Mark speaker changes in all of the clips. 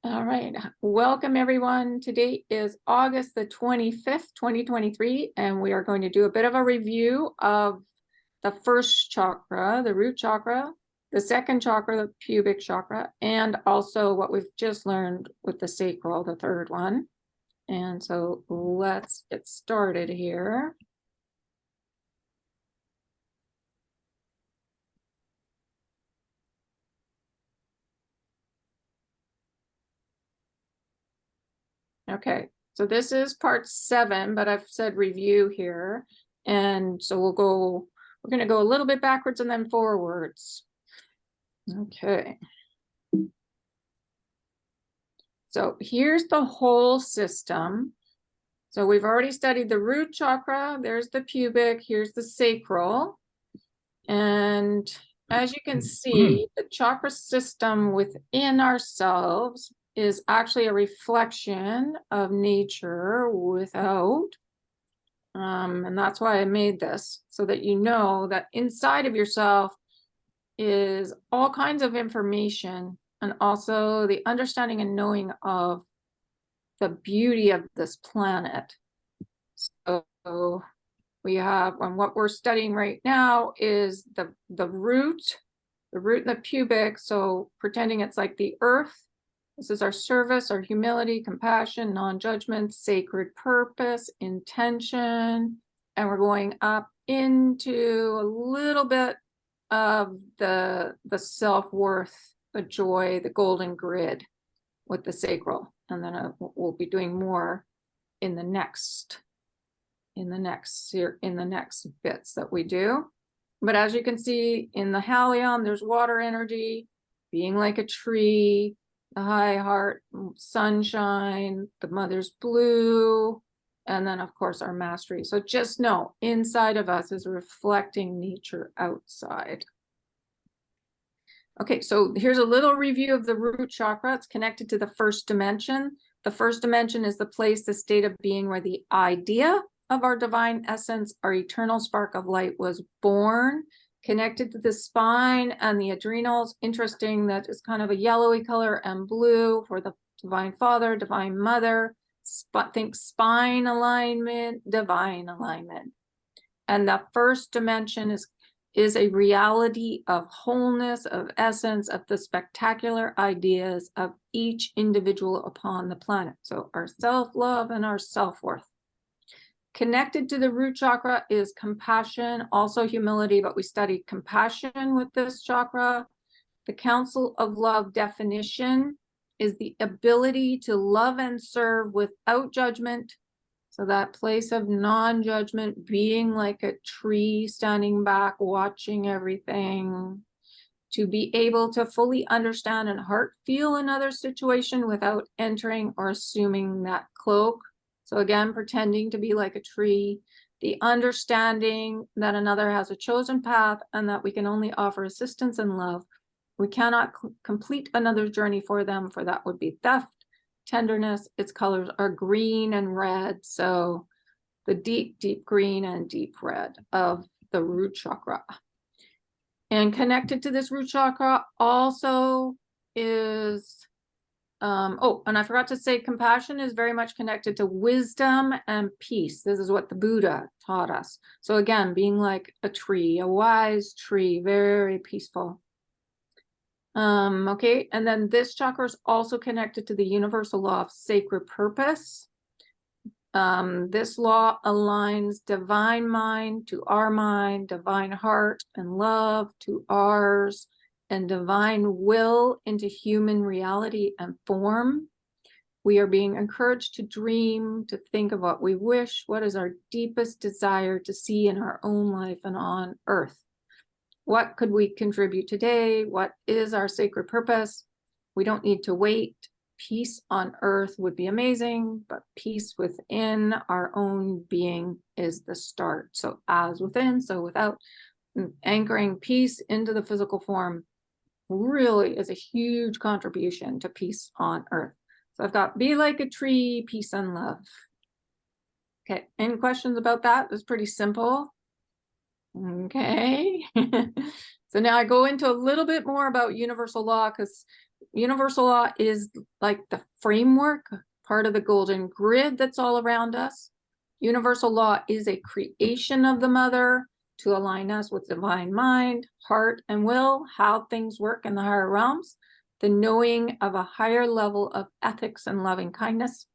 Speaker 1: All right, welcome everyone. Today is August the 25th, 2023, and we are going to do a bit of a review of the first chakra, the root chakra, the second chakra, the pubic chakra, and also what we've just learned with the sacral, the third one. And so let's get started here. Okay, so this is part 7, but I've said review here. And so we're going to go a little bit backwards and then forwards. Okay. So here's the whole system. So we've already studied the root chakra. There's the pubic. Here's the sacral. And as you can see, the chakra system within ourselves is actually a reflection of nature without. And that's why I made this, so that you know that inside of yourself is all kinds of information, and also the understanding and knowing of the beauty of this planet. So we have, and what we're studying right now is the root and the pubic. So pretending it's like the earth. This is our service, our humility, compassion, non-judgment, sacred purpose, intention. And we're going up into a little bit of the self-worth, the joy, the golden grid with the sacral. And then we'll be doing more in the next bits that we do. But as you can see in the Halion, there's water energy, being like a tree, the high heart, sunshine, the mother's blue, and then of course our mastery. So just know inside of us is reflecting nature outside. Okay, so here's a little review of the root chakra. It's connected to the first dimension. The first dimension is the place, the state of being where the idea of our divine essence, our eternal spark of light, was born, connected to the spine and the adrenals. Interesting that it's kind of a yellowy color and blue for the divine father, divine mother. Think spine alignment, divine alignment. And the first dimension is a reality of wholeness, of essence, of the spectacular ideas of each individual upon the planet. So our self-love and our self-worth. Connected to the root chakra is compassion, also humility, but we studied compassion with this chakra. The council of love definition is the ability to love and serve without judgment. So that place of non-judgment, being like a tree standing back, watching everything, to be able to fully understand and heart feel another situation without entering or assuming that cloak. So again, pretending to be like a tree, the understanding that another has a chosen path and that we can only offer assistance and love. We cannot complete another's journey for them, for that would be theft. Tenderness, its colors are green and red. So the deep, deep green and deep red of the root chakra. And connected to this root chakra also is and I forgot to say, compassion is very much connected to wisdom and peace. This is what the Buddha taught us. So again, being like a tree, a wise tree, very peaceful. Okay, and then this chakra is also connected to the universal law of sacred purpose. This law aligns divine mind to our mind, divine heart and love to ours, and divine will into human reality and form. We are being encouraged to dream, to think of what we wish, what is our deepest desire to see in our own life and on earth. What could we contribute today? What is our sacred purpose? We don't need to wait. Peace on earth would be amazing, but peace within our own being is the start. So as within, so without. Anchoring peace into the physical form really is a huge contribution to peace on earth. So I've got be like a tree, peace and love. Okay, any questions about that? It's pretty simple. Okay. So now I go into a little bit more about universal law, because universal law is like the framework, part of the golden grid that's all around us. Universal law is a creation of the mother to align us with divine mind, heart, and will, how things work in the higher realms, the knowing of a higher level of ethics and loving kindness.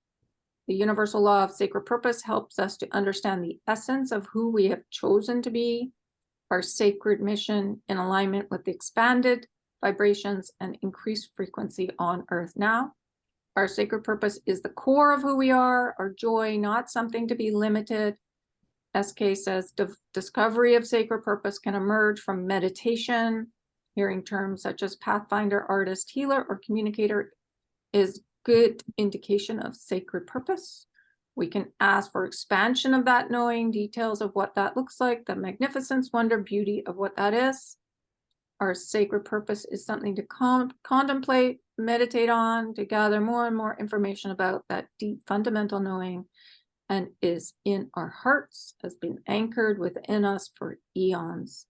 Speaker 1: The universal law of sacred purpose helps us to understand the essence of who we have chosen to be, our sacred mission in alignment with the expanded vibrations and increased frequency on Earth now. Our sacred purpose is the core of who we are, our joy, not something to be limited. SK says, discovery of sacred purpose can emerge from meditation. Hearing terms such as pathfinder, artist, healer, or communicator is good indication of sacred purpose. We can ask for expansion of that knowing, details of what that looks like, the magnificence, wonder, beauty of what that is. Our sacred purpose is something to contemplate, meditate on, to gather more and more information about that deep fundamental knowing, and is in our hearts, has been anchored within us for eons.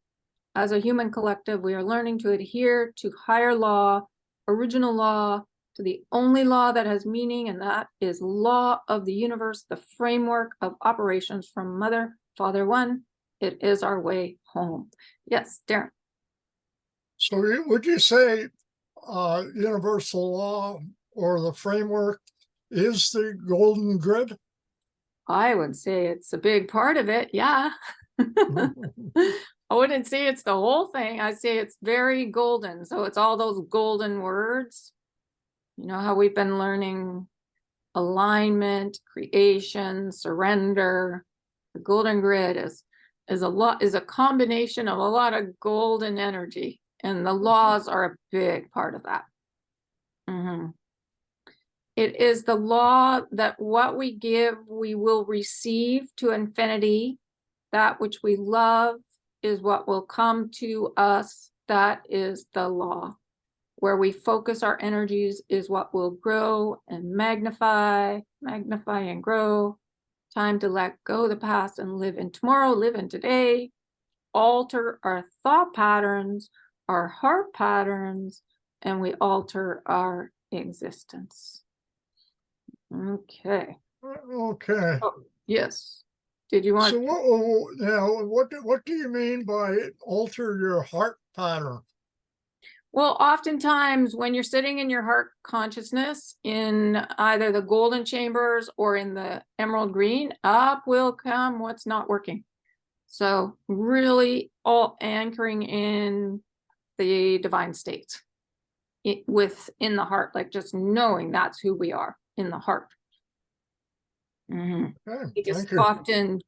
Speaker 1: As a human collective, we are learning to adhere to higher law, original law, to the only law that has meaning, and that is law of the universe, the framework of operations from Mother, Father One. It is our way home. Yes, Darren.
Speaker 2: So would you say universal law or the framework is the golden grid?
Speaker 1: I would say it's a big part of it, yeah. I wouldn't say it's the whole thing. I'd say it's very golden. So it's all those golden words. You know how we've been learning alignment, creation, surrender. The golden grid is a combination of a lot of golden energy, and the laws are a big part of that. It is the law that what we give, we will receive to infinity. That which we love is what will come to us. That is the law. Where we focus our energies is what will grow and magnify and grow. Time to let go of the past and live in tomorrow, live in today. Alter our thought patterns, our heart patterns, and we alter our existence. Okay.
Speaker 2: Okay.
Speaker 1: Oh, yes. Did you want?
Speaker 2: So what do you mean by alter your heart pattern?
Speaker 1: Well, oftentimes when you're sitting in your heart consciousness in either the golden chambers or in the emerald green, up will come what's not working. So really all anchoring in the divine state within the heart, like just knowing that's who we are in the heart. Okay, because often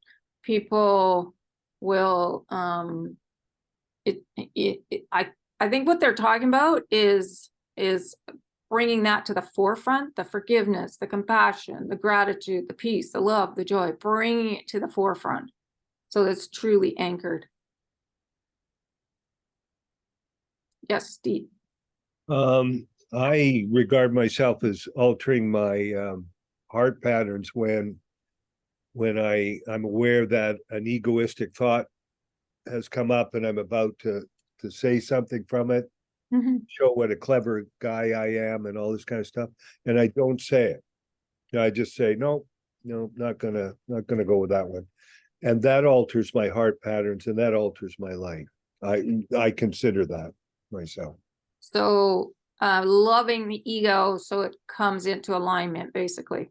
Speaker 1: people will, I think what they're talking about is bringing that to the forefront, the forgiveness, the compassion, the gratitude, the peace, the love, the joy, bringing it to the forefront. So it's truly anchored. Yes, Steve.
Speaker 3: I regard myself as altering my heart patterns when I'm aware that an egoistic thought has come up and I'm about to say something from it, show what a clever guy I am and all this kind of stuff, and I don't say it. I just say no, not gonna go with that one, and that alters my heart patterns and that alters my life. I consider that myself.
Speaker 1: So loving the ego so it comes into alignment, basically.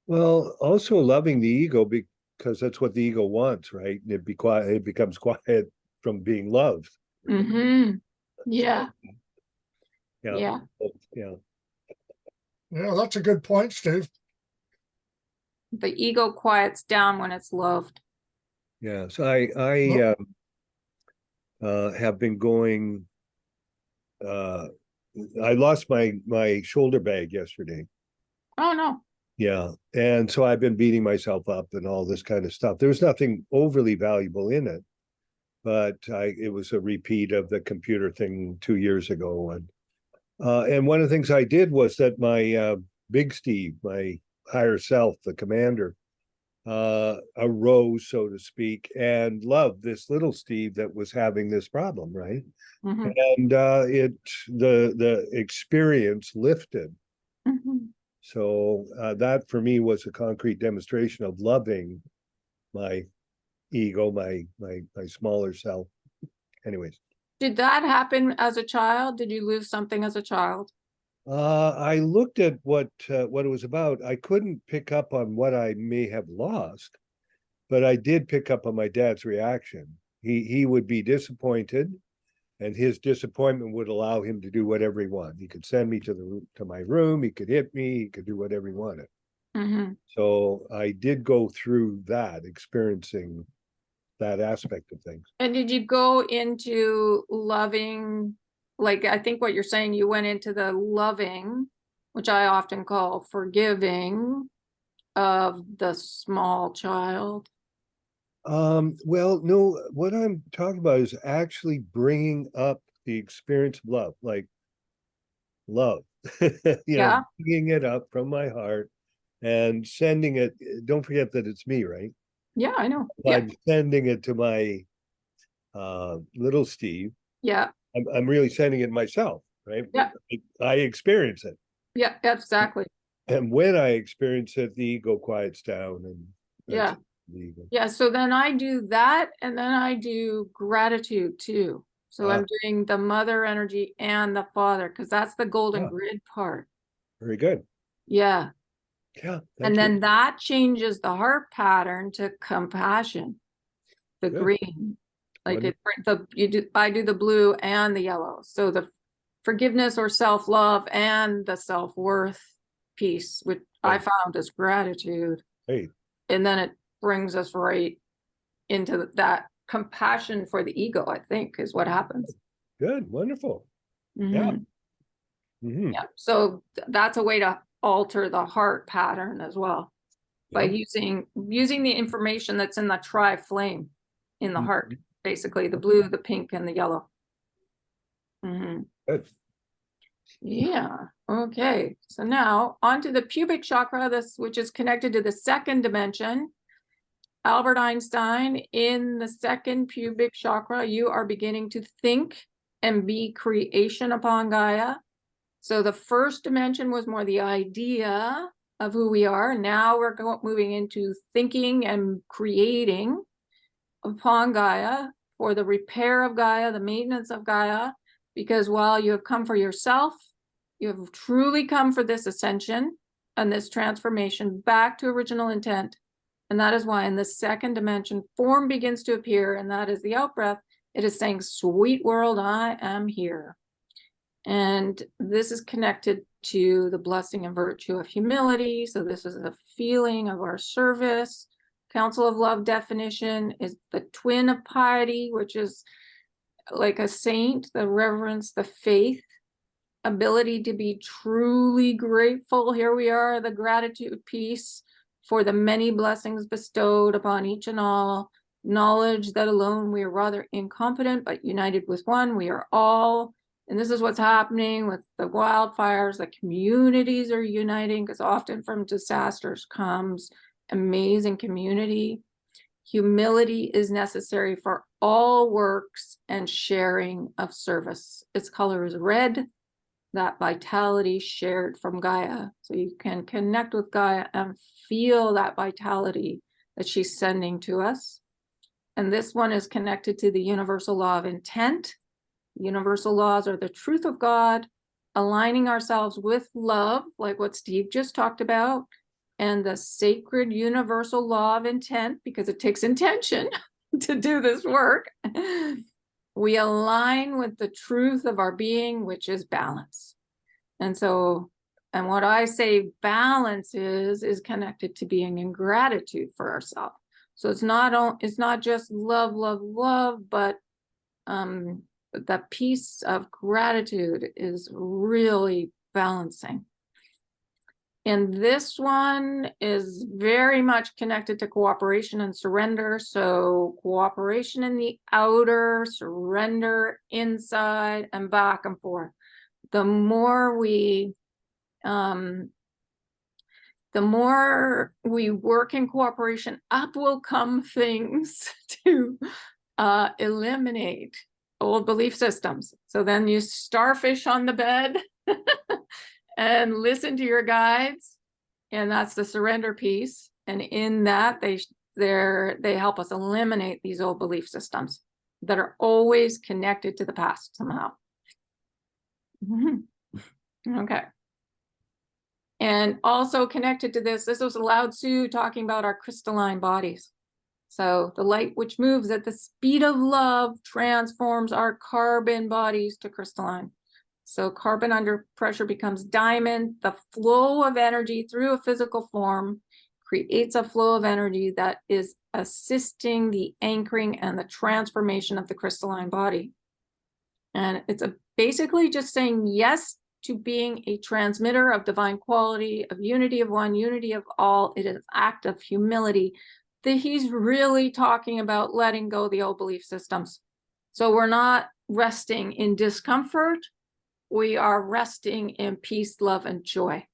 Speaker 3: Well, also loving the ego because that's what the ego wants, right? It becomes quiet from being loved.
Speaker 1: Yeah.
Speaker 3: Yeah.
Speaker 2: Yeah, that's a good point, Steve.
Speaker 1: The ego quiets down when it's loved.
Speaker 3: Yeah. So I have been going. I lost my shoulder bag yesterday.
Speaker 1: Oh no.
Speaker 3: Yeah, and so I've been beating myself up and all this kind of stuff. There was nothing overly valuable in it, but it was a repeat of the computer thing 2 years ago. And one of the things I did was that my Big Steve, my higher self, the commander, arose, so to speak, and loved this little Steve that was having this problem, right?
Speaker 1: Mhm.
Speaker 3: And the experience lifted.
Speaker 1: Mhm.
Speaker 3: So that for me was a concrete demonstration of loving my ego, my smaller self. Anyways,
Speaker 1: Did that happen as a child? Did you lose something as a child?
Speaker 3: I looked at what it was about. I couldn't pick up on what I may have lost, but I did pick up on my dad's reaction. He would be disappointed, and his disappointment would allow him to do whatever he wanted. He could send me to my room. He could hit me. He could do whatever he wanted.
Speaker 1: Mhm.
Speaker 3: So I did go through that, experiencing that aspect of things.
Speaker 1: And did you go into loving, like, I think what you're saying, you went into the loving, which I often call forgiving of the small child?
Speaker 3: Well, no, what I'm talking about is actually bringing up the experience of love, like love,
Speaker 1: Yeah.
Speaker 3: bringing it up from my heart and sending it. Don't forget that it's me, right?
Speaker 1: Yeah, I know. Yeah.
Speaker 3: I'm sending it to my little Steve.
Speaker 1: Yeah.
Speaker 3: I'm really sending it myself, right?
Speaker 1: Yeah.
Speaker 3: I experience it.
Speaker 1: Yeah. Exactly.
Speaker 3: And when I experience it, the ego quiets down, and that's
Speaker 1: Yeah.
Speaker 3: the ego.
Speaker 1: Yeah. So then I do that, and then I do gratitude too. So I'm doing the mother energy and the father, because that's the golden grid part.
Speaker 3: Very good.
Speaker 1: Yeah.
Speaker 3: Yeah.
Speaker 1: And
Speaker 3: Thank you.
Speaker 1: then that changes the heart pattern to compassion, the
Speaker 3: Good.
Speaker 1: green. Like
Speaker 3: Wonderful.
Speaker 1: I do the blue and the yellow. So the forgiveness or self-love and the self-worth piece, which I found is gratitude.
Speaker 3: Hey,
Speaker 1: And then it brings us right into that compassion for the ego, I think, is what happens.
Speaker 3: good. Wonderful.
Speaker 1: Mhm.
Speaker 3: Yeah. Mhm.
Speaker 1: Yeah. So that's a way to alter the heart pattern as well, by
Speaker 3: Yep.
Speaker 1: using the information that's in the tri-flame in the heart,
Speaker 3: Mhm.
Speaker 1: basically the blue, the pink, and the yellow. Mhm.
Speaker 3: Good.
Speaker 1: Yeah. Okay. So now onto the pubic chakra, which is connected to the second dimension. Albert Einstein, in the second pubic chakra, you are beginning to think and be creation upon Gaia. So the first dimension was more the idea of who we are. Now we're moving into thinking and creating upon Gaia for the repair of Gaia, the maintenance of Gaia, because while you have come for yourself, you have truly come for this ascension and this transformation back to original intent. And that is why in the second dimension, form begins to appear, and that is the out-breath. It is saying, sweet world, I am here. And this is connected to the blessing and virtue of humility. So this is a feeling of our service. Council of Love definition is the twin of piety, which is like a saint, the reverence, the faith, ability to be truly grateful. Here we are, the gratitude piece for the many blessings bestowed upon each and all. Knowledge that alone we are rather incompetent, but united with one, we are all. And this is what's happening with the wildfires. The communities are uniting, because often from disasters comes amazing community. Humility is necessary for all works and sharing of service. Its color is red, that vitality shared from Gaia. So you can connect with Gaia and feel that vitality that she's sending to us. And this one is connected to the universal law of intent. Universal laws are the truth of God, aligning ourselves with love, like what Steve just talked about, and the sacred universal law of intent, because it takes intention to do this work. We align with the truth of our being, which is balance. And so, and what I say balance is connected to being in gratitude for ourselves. So it's not just love, love, love, but that piece of gratitude is really balancing. And this one is very much connected to cooperation and surrender. So cooperation in the outer, surrender inside, and back and forth. The more we the more we work in cooperation, up will come things to eliminate old belief systems. So then you starfish on the bed and listen to your guides, and that's the surrender piece. And in that, they help us eliminate these old belief systems that are always connected to the past somehow. Okay. And also connected to this was Lao Tzu talking about our crystalline bodies. So the light which moves at the speed of love transforms our carbon bodies to crystalline. So carbon under pressure becomes diamond. The flow of energy through a physical form creates a flow of energy that is assisting the anchoring and the transformation of the crystalline body. And it's basically just saying yes to being a transmitter of divine quality, of unity of one, unity of all. It is an act of humility. That he's really talking about letting go of the old belief systems. So we're not resting in discomfort. We are resting in peace, love, and joy.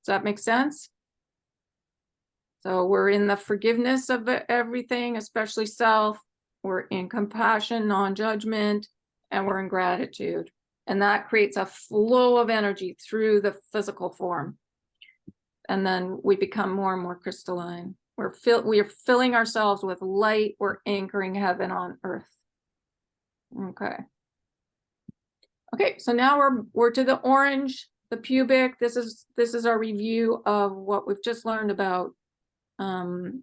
Speaker 1: Does that make sense? So we're in the forgiveness of everything, especially self. We're in compassion, non-judgment, and we're in gratitude. And that creates a flow of energy through the physical form. And then we become more and more crystalline. We are filling ourselves with light. We're anchoring heaven on earth. Okay. Okay, so now we're to the orange, the pubic. This is our review of what we've just learned about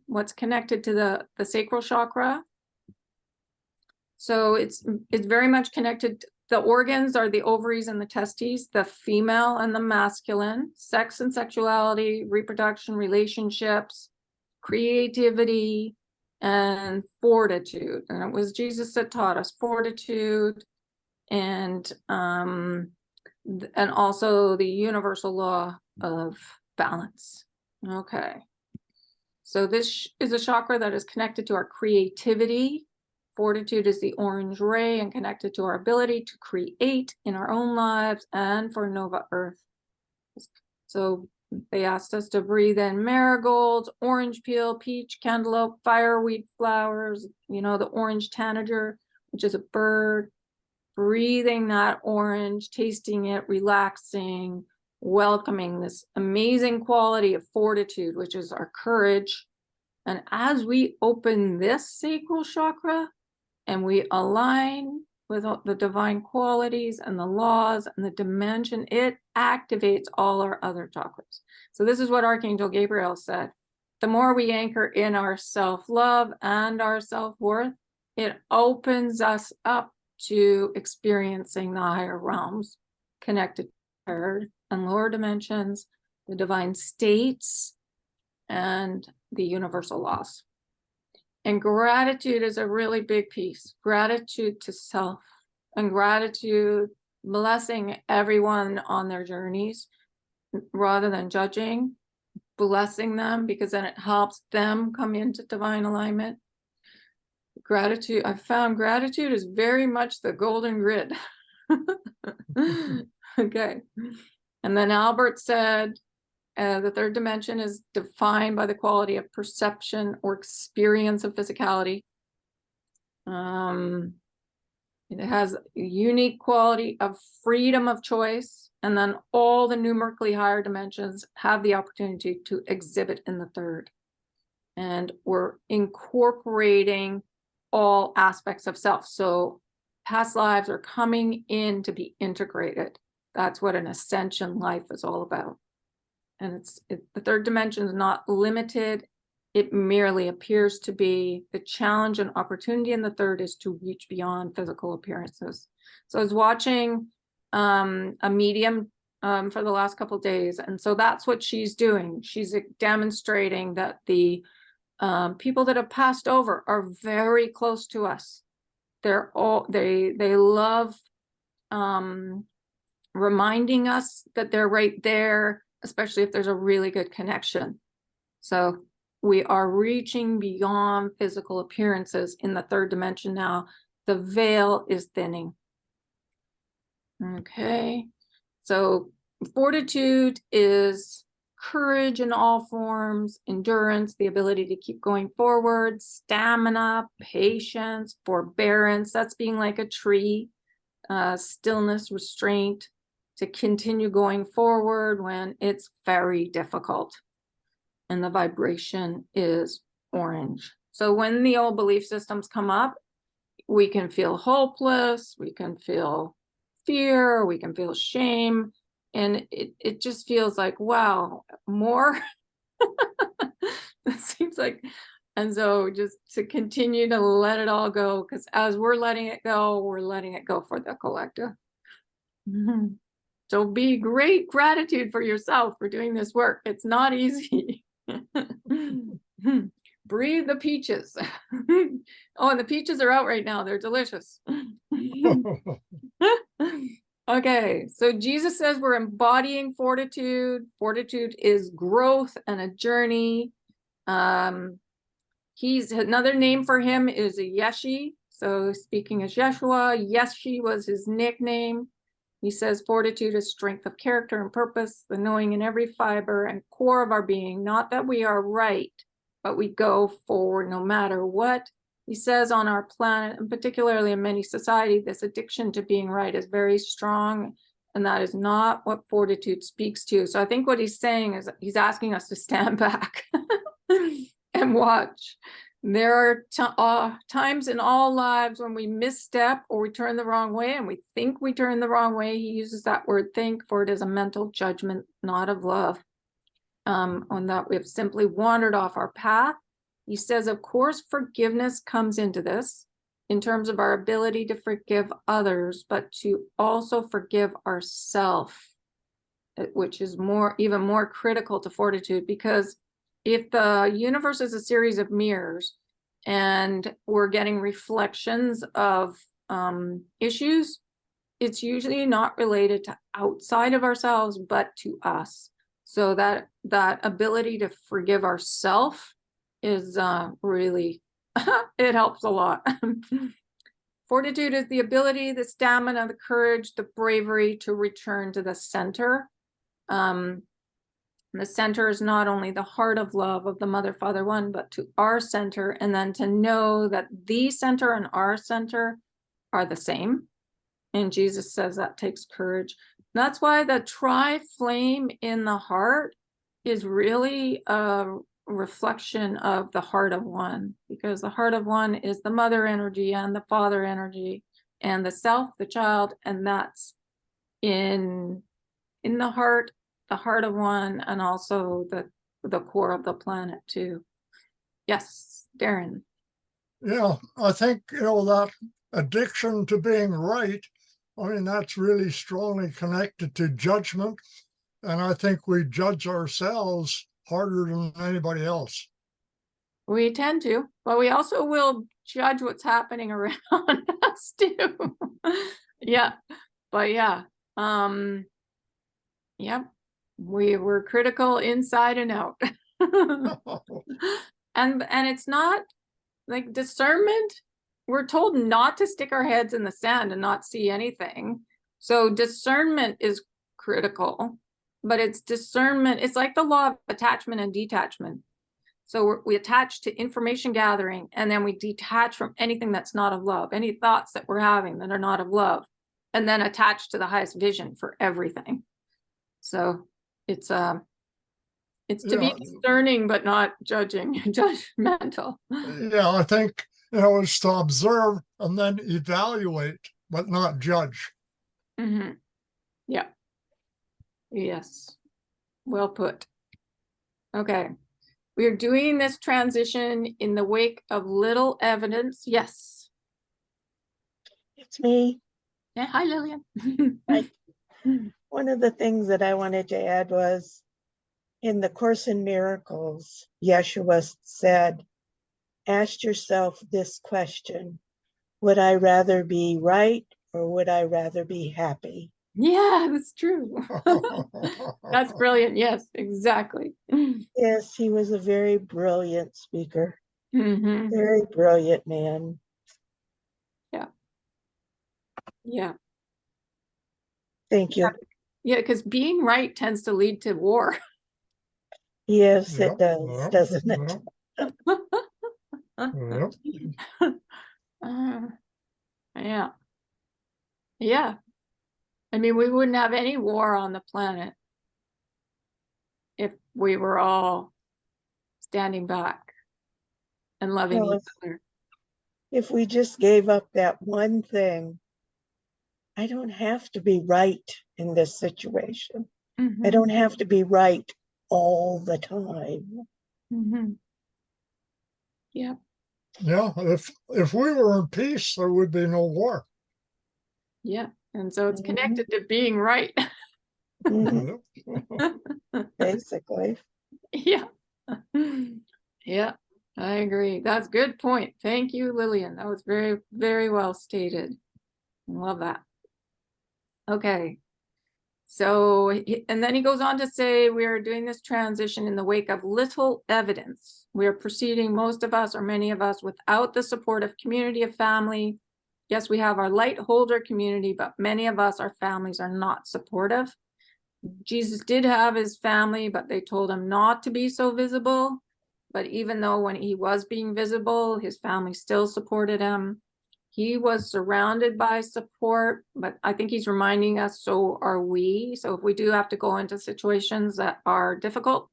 Speaker 1: what's connected to the sacral chakra. So it's very much connected. The organs are the ovaries and the testes, the female and the masculine, sex and sexuality, reproduction, relationships, creativity, and fortitude. And it was Jesus that taught us fortitude, and also the universal law of balance. Okay. So this is a chakra that is connected to our creativity. Fortitude is the orange ray and connected to our ability to create in our own lives and for Nova Earth. So they asked us to breathe in marigolds, orange peel, peach, cantaloupe, fireweed flowers, the orange tanager, which is a bird. Breathing that orange, tasting it, relaxing, welcoming this amazing quality of fortitude, which is our courage. And as we open this sacral chakra, and we align with the divine qualities and the laws and the dimension, it activates all our other chakras. So this is what Archangel Gabriel said. The more we anchor in our self-love and our self-worth, it opens us up to experiencing the higher realms, connected to third and lower dimensions, the divine states, and the universal laws. And gratitude is a really big piece. Gratitude to self and gratitude, blessing everyone on their journeys rather than judging, blessing them, because then it helps them come into divine alignment. Gratitude, I found gratitude is very much the golden grid. Okay. And then Albert said, the third dimension is defined by the quality of perception or experience of physicality. It has a unique quality of freedom of choice, and then all the numerically higher dimensions have the opportunity to exhibit in the third. And we're incorporating all aspects of self. So past lives are coming in to be integrated. That's what an ascension life is all about. And the third dimension is not limited. It merely appears to be. The challenge and opportunity in the third is to reach beyond physical appearances. So I was watching a medium for the last couple of days. And so that's what she's doing. She's demonstrating that the people that have passed over are very close to us. They love reminding us that they're right there, especially if there's a really good connection. So we are reaching beyond physical appearances in the third dimension now. The veil is thinning. Okay, so fortitude is courage in all forms, endurance, the ability to keep going forward, stamina, patience, forbearance. That's being like a tree, stillness, restraint, to continue going forward when it's very difficult. And the vibration is orange. So when the old belief systems come up, we can feel hopeless, we can feel fear, we can feel shame. And it just feels like, wow, more. It seems like, and so just to continue to let it all go, because as we're letting it go for the collective. So be great gratitude for yourself for doing this work. It's not easy. Breathe the peaches. Oh, and the peaches are out right now. They're delicious. Okay, so Jesus says we're embodying fortitude. Fortitude is growth and a journey. He's another name for him is a Yeshi. So speaking as Yeshua, Yeshi was his nickname. He says fortitude is strength of character and purpose, the knowing in every fiber and core of our being, not that we are right, but we go forward no matter what. He says on our planet, and particularly in many societies, this addiction to being right is very strong, and that is not what fortitude speaks to. So I think what he's saying is he's asking us to stand back and watch. There are times in all lives when we misstep or we turn the wrong way, and we think we turn the wrong way. He uses that word think, for it is a mental judgment, not of love. On that we have simply wandered off our path. He says, of course, forgiveness comes into this in terms of our ability to forgive others, but to also forgive ourselves, which is even more critical to fortitude, because if the universe is a series of mirrors and we're getting reflections of issues, it's usually not related to outside of ourselves, but to us. So that ability to forgive ourselves is really, it helps a lot. Fortitude is the ability, the stamina, the courage, the bravery to return to the center. The center is not only the heart of love of the Mother, Father, One, but to our center, and then to know that the center and our center are the same. And Jesus says that takes courage. That's why the tri-flame in the heart is really a reflection of the heart of one, because the heart of one is the mother energy and the father energy and the self, the child, and that's in the heart of one, and also the core of the planet too. Yes, Darren.
Speaker 2: Yeah, I think, that addiction to being right, I mean, that's really strongly connected to judgment. And I think we judge ourselves harder than anybody else.
Speaker 1: We tend to, but we also will judge what's happening around us too. Yeah, but yeah. Yep. We were critical inside and out. And it's not like discernment. We're told not to stick our heads in the sand and not see anything. So discernment is critical, but it's discernment. It's like the law of attachment and detachment. So we attach to information gathering, and then we detach from anything that's not of love, any thoughts that we're having that are not of love, and then attach to the highest vision for everything. So it's to be discerning, but not judging, judgmental.
Speaker 2: Yeah, I think, it's to observe and then evaluate, but not judge.
Speaker 1: Mm-hmm. Yeah. Yes. Well put. Okay. We are doing this transition in the wake of little evidence. Yes.
Speaker 4: It's me.
Speaker 1: Yeah. Hi, Lillian.
Speaker 4: One of the things that I wanted to add was in the Course in Miracles, Yeshua said, ask yourself this question: would I rather be right or would I rather be happy?
Speaker 1: Yeah, that's true. That's brilliant. Yes, exactly.
Speaker 4: Yes, he was a very brilliant speaker.
Speaker 1: Mm-hmm.
Speaker 4: Very brilliant man.
Speaker 1: Yeah. Yeah.
Speaker 4: Thank you.
Speaker 1: Yeah, because being right tends to lead to war.
Speaker 4: Yes,
Speaker 2: Yeah,
Speaker 4: it does,
Speaker 2: yeah,
Speaker 4: doesn't it?
Speaker 2: yeah.
Speaker 1: Yeah. Yeah. I mean, we wouldn't have any war on the planet if we were all standing back and loving
Speaker 4: Well,
Speaker 1: each other.
Speaker 4: if we just gave up that one thing, I don't have to be right in this situation. I
Speaker 1: Mhm,
Speaker 4: don't have to be right all the time.
Speaker 1: mhm. Yeah.
Speaker 2: Yeah, if we were in peace, there would be no war.
Speaker 1: Yeah. And so it's
Speaker 4: Mhm.
Speaker 1: connected to being right.
Speaker 4: Mhm,
Speaker 2: Yeah.
Speaker 4: basically.
Speaker 1: Yeah. Yeah, I agree. That's a good point. Thank you, Lillian. That was very, very well stated. Love that. Okay. So, and then he goes on to say, we are doing this transition in the wake of little evidence. We are proceeding, most of us or many of us, without the support of community of family. Yes, we have our light holder community, but many of us, our families are not supportive. Jesus did have his family, but they told him not to be so visible. But even though when he was being visible, his family still supported him. He was surrounded by support, but I think he's reminding us, so are we. So if we do have to go into situations that are difficult,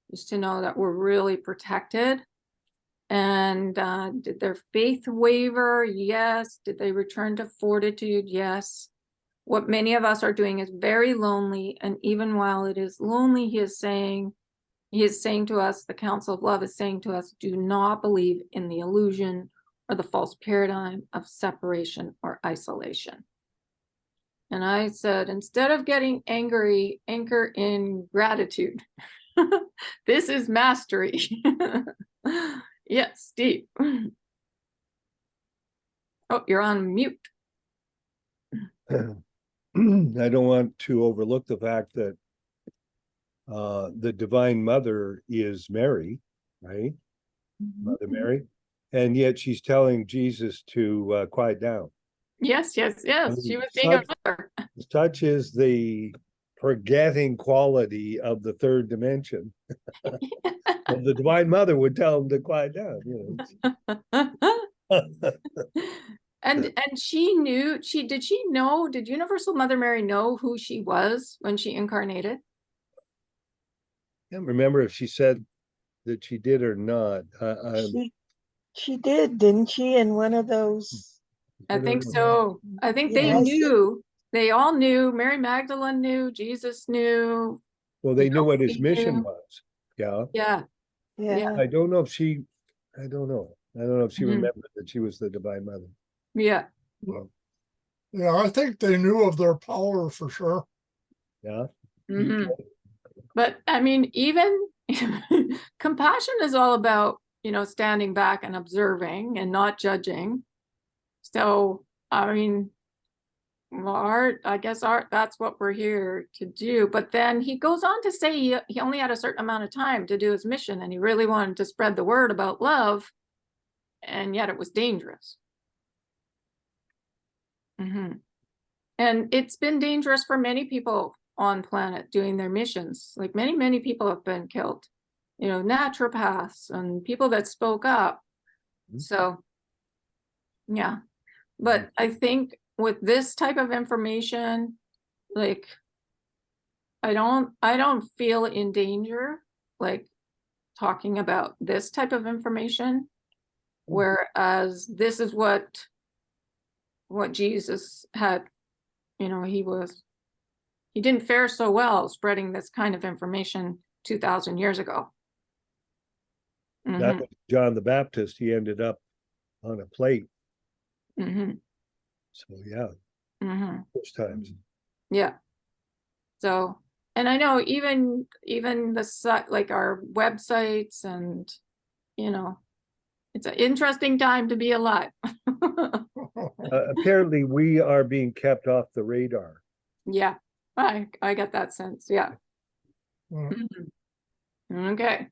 Speaker 1: just to know that we're really protected. And did their faith waver? Yes. Did they return to fortitude? Yes. What many of us are doing is very lonely. And even while it is lonely, he is saying to us, the Council of Love is saying to us, do not believe in the illusion or the false paradigm of separation or isolation. And I said, instead of getting angry, anchor in gratitude. This is mastery. Yes, Steve. Oh, you're on mute.
Speaker 3: I don't want to overlook the fact that the Divine Mother is Mary, right? Mother Mary. And yet she's telling Jesus to quiet down.
Speaker 1: Yes, yes, yes.
Speaker 3: I mean,
Speaker 1: She was being a mother.
Speaker 3: Such is the forgetting quality of the third dimension. And the Divine Mother would tell him to quiet down. You know.
Speaker 1: And she knew, did she know, did Universal Mother Mary know who she was when she incarnated?
Speaker 3: I can't remember if she said that she did or not.
Speaker 4: She did, didn't she? In one of those.
Speaker 1: I think so. I think they
Speaker 4: Yes.
Speaker 1: knew. They all knew. Mary Magdalene knew. Jesus knew.
Speaker 3: Well, they knew what his
Speaker 1: He
Speaker 3: mission
Speaker 1: knew.
Speaker 3: was. Yeah.
Speaker 1: Yeah.
Speaker 4: Yeah.
Speaker 3: I don't know if she, I don't know. I don't know if she
Speaker 1: Mhm.
Speaker 3: remembered that she was the Divine Mother.
Speaker 1: Yeah.
Speaker 3: Well,
Speaker 2: Yeah, I think they knew of their power for sure.
Speaker 3: yeah.
Speaker 1: Mhm. But I mean, even compassion is all about, standing back and observing and not judging. So, I mean, that's what we're here to do. But then he goes on to say he only had a certain amount of time to do his mission, and he really wanted to spread the word about love, and yet it was dangerous. And it's been dangerous for many people on planet doing their missions. Like many people have been killed, naturopaths and people that spoke up. So, yeah. But I think with this type of information, like, I don't feel in danger, like talking about this type of information, whereas this is what Jesus had, he didn't fare so well spreading this kind of information 2,000 years ago.
Speaker 3: That was John the Baptist. He ended up on a plate. So yeah, those times.
Speaker 1: Yeah. So, and I know even the like our websites and, it's an interesting time to be alive.
Speaker 3: Apparently, we are being kept off the radar.
Speaker 1: Yeah, I get that sense. Yeah. Okay.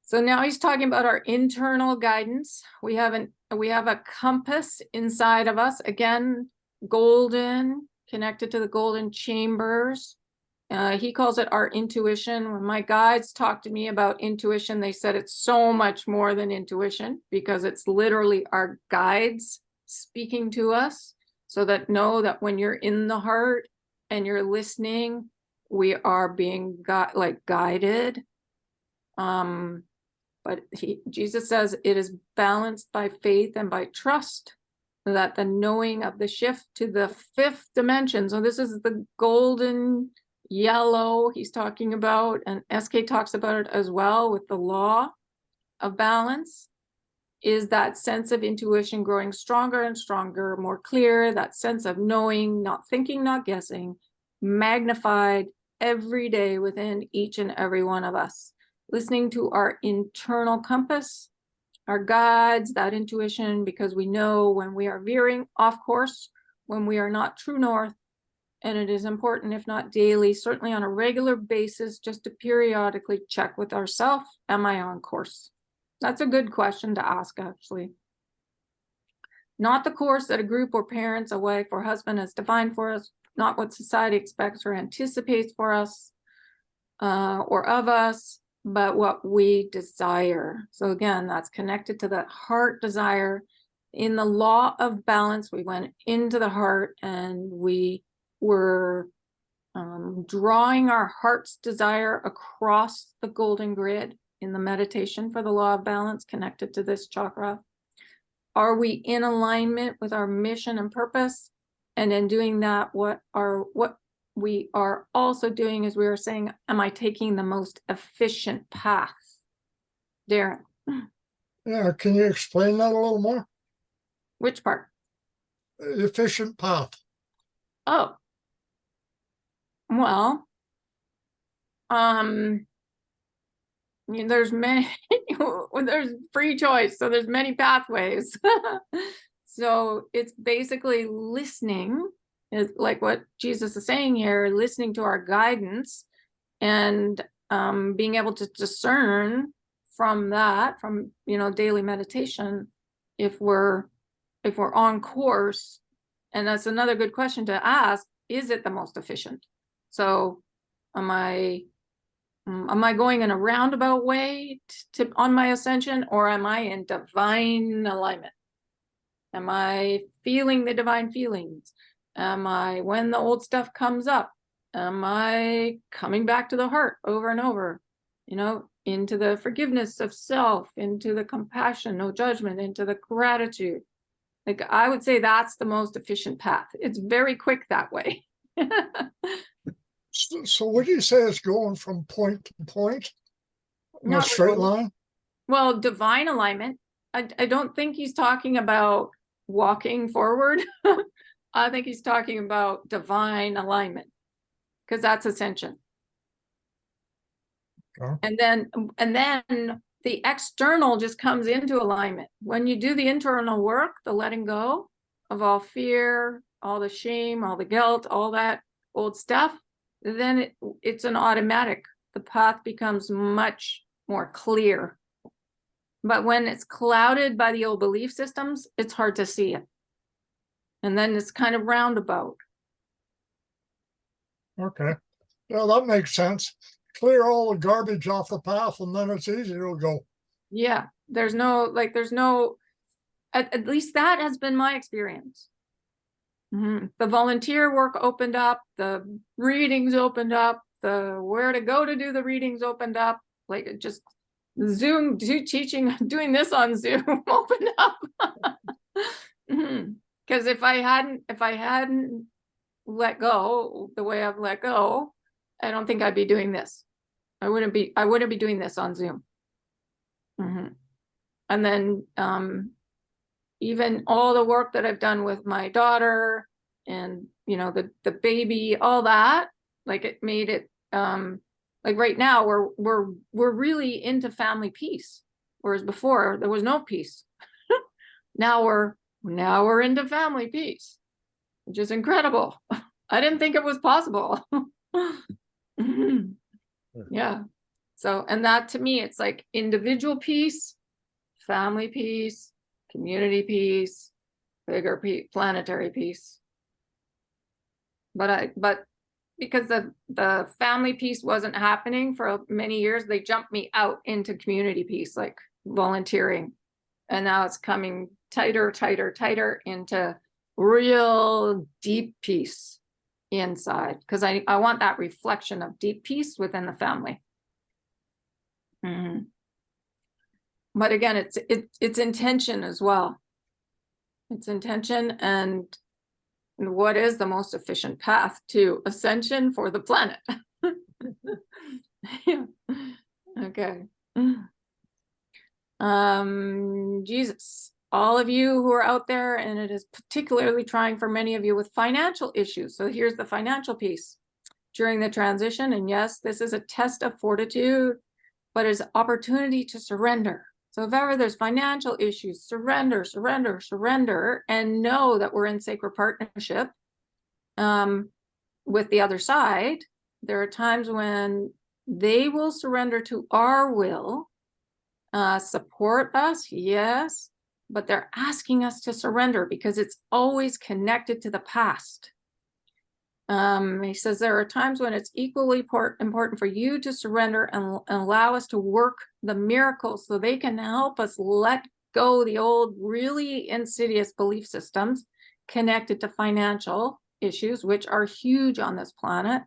Speaker 1: So now he's talking about our internal guidance. We have a compass inside of us, again, golden, connected to the golden chambers. He calls it our intuition. When my guides talk to me about intuition, they said it's so much more than intuition, because it's literally our guides speaking to us, so that know that when you're in the heart and you're listening, we are being guided. But Jesus says it is balanced by faith and by trust, that the knowing of the shift to the fifth dimension. So this is the golden yellow he's talking about, and SK talks about it as well with the law of balance, is that sense of intuition growing stronger and stronger, more clear, that sense of knowing, not thinking, not guessing, magnified every day within each and every one of us. Listening to our internal compass, our guides, that intuition, because we know when we are veering off course, when we are not true north. And it is important, if not daily, certainly on a regular basis, just to periodically check with ourselves, am I on course? That's a good question to ask, actually. Not the course that a group or parents, a wife or husband has defined for us, not what society expects or anticipates for us or of us, but what we desire. So again, that's connected to that heart desire. In the law of balance, we went into the heart and we were drawing our heart's desire across the golden grid in the meditation for the law of balance connected to this chakra. Are we in alignment with our mission and purpose? And in doing that, what we are also doing is we are saying, am I taking the most efficient path? Darren.
Speaker 2: Yeah, can you explain that a little more?
Speaker 1: Which part?
Speaker 2: Efficient path.
Speaker 1: Oh. Well, there's many, there's free choice, so there's many pathways. So it's basically listening, is like what Jesus is saying here, listening to our guidance and being able to discern from that, from daily meditation, if we're on course. And that's another good question to ask, is it the most efficient? So am I going in a roundabout way on my ascension, or am I in divine alignment? Am I feeling the divine feelings? Am I, when the old stuff comes up, am I coming back to the heart over and over, into the forgiveness of self, into the compassion, no judgment, into the gratitude? Like, I would say that's the most efficient path. It's very quick that way.
Speaker 2: So what do you say is going from point to point in a
Speaker 1: Not
Speaker 2: straight
Speaker 1: really.
Speaker 2: line?
Speaker 1: Well, divine alignment. I don't think he's talking about walking forward. I think he's talking about divine alignment, because that's ascension.
Speaker 2: Okay.
Speaker 1: And then the external just comes into alignment. When you do the internal work, the letting go of all fear, all the shame, all the guilt, all that old stuff, then it's an automatic. The path becomes much more clear. But when it's clouded by the old belief systems, it's hard to see it. And then it's kind of roundabout.
Speaker 2: Okay. Yeah, that makes sense. Clear all the garbage off the path and then it's easy to go.
Speaker 1: Yeah, there's no, at least that has been my experience. The volunteer work opened up, the readings opened up, the where to go to do the readings opened up, like it just Zoom teaching, doing this on Zoom opened up. Because if I hadn't let go the way I've let go, I don't think I'd be doing this. I wouldn't be doing this on Zoom. And then even all the work that I've done with my daughter and the baby, all that, like it made it like right now we're really into family peace, whereas before there was no peace. Now we're into family peace, which is incredible. I didn't think it was possible. Yeah. So, and that to me, it's like individual peace, family peace, community peace, bigger peace, planetary peace. but because the family piece wasn't happening for many years, they jumped me out into community piece, like volunteering. And now it's coming tighter, tighter, tighter into real deep peace inside, because I want that reflection of deep peace within the family. But again, it's intention as well. It's intention, and what is the most efficient path to ascension for the planet? Yeah. Okay. Jesus, all of you who are out there, and it is particularly trying for many of you with financial issues. So here's the financial piece during the transition. And yes, this is a test of fortitude, but it's opportunity to surrender. So if ever there's financial issues, surrender, surrender, surrender, and know that we're in sacred partnership with the other side. There are times when they will surrender to our will, support us, yes, but they're asking us to surrender because it's always connected to the past. He says there are times when it's equally important for you to surrender and allow us to work the miracles so they can help us let go the old, really insidious belief systems connected to financial issues, which are huge on this planet.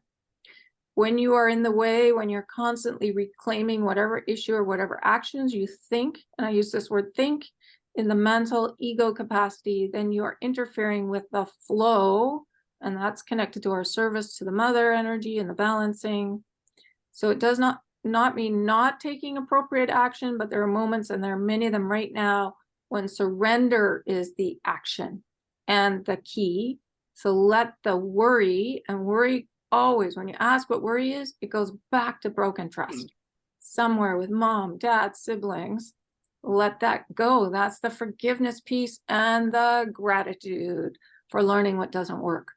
Speaker 1: When you are in the way, when you're constantly reclaiming whatever issue or whatever actions you think, and I use this word think, in the mental ego capacity, then you are interfering with the flow. And that's connected to our service to the mother energy and the balancing. So it does not mean not taking appropriate action, but there are moments, and there are many of them right now, when surrender is the action and the key. So let the worry, and worry always, when you ask what worry is, it goes back to broken trust. Somewhere with mom, dad, siblings, let that go. That's the forgiveness piece and the gratitude for learning what doesn't work.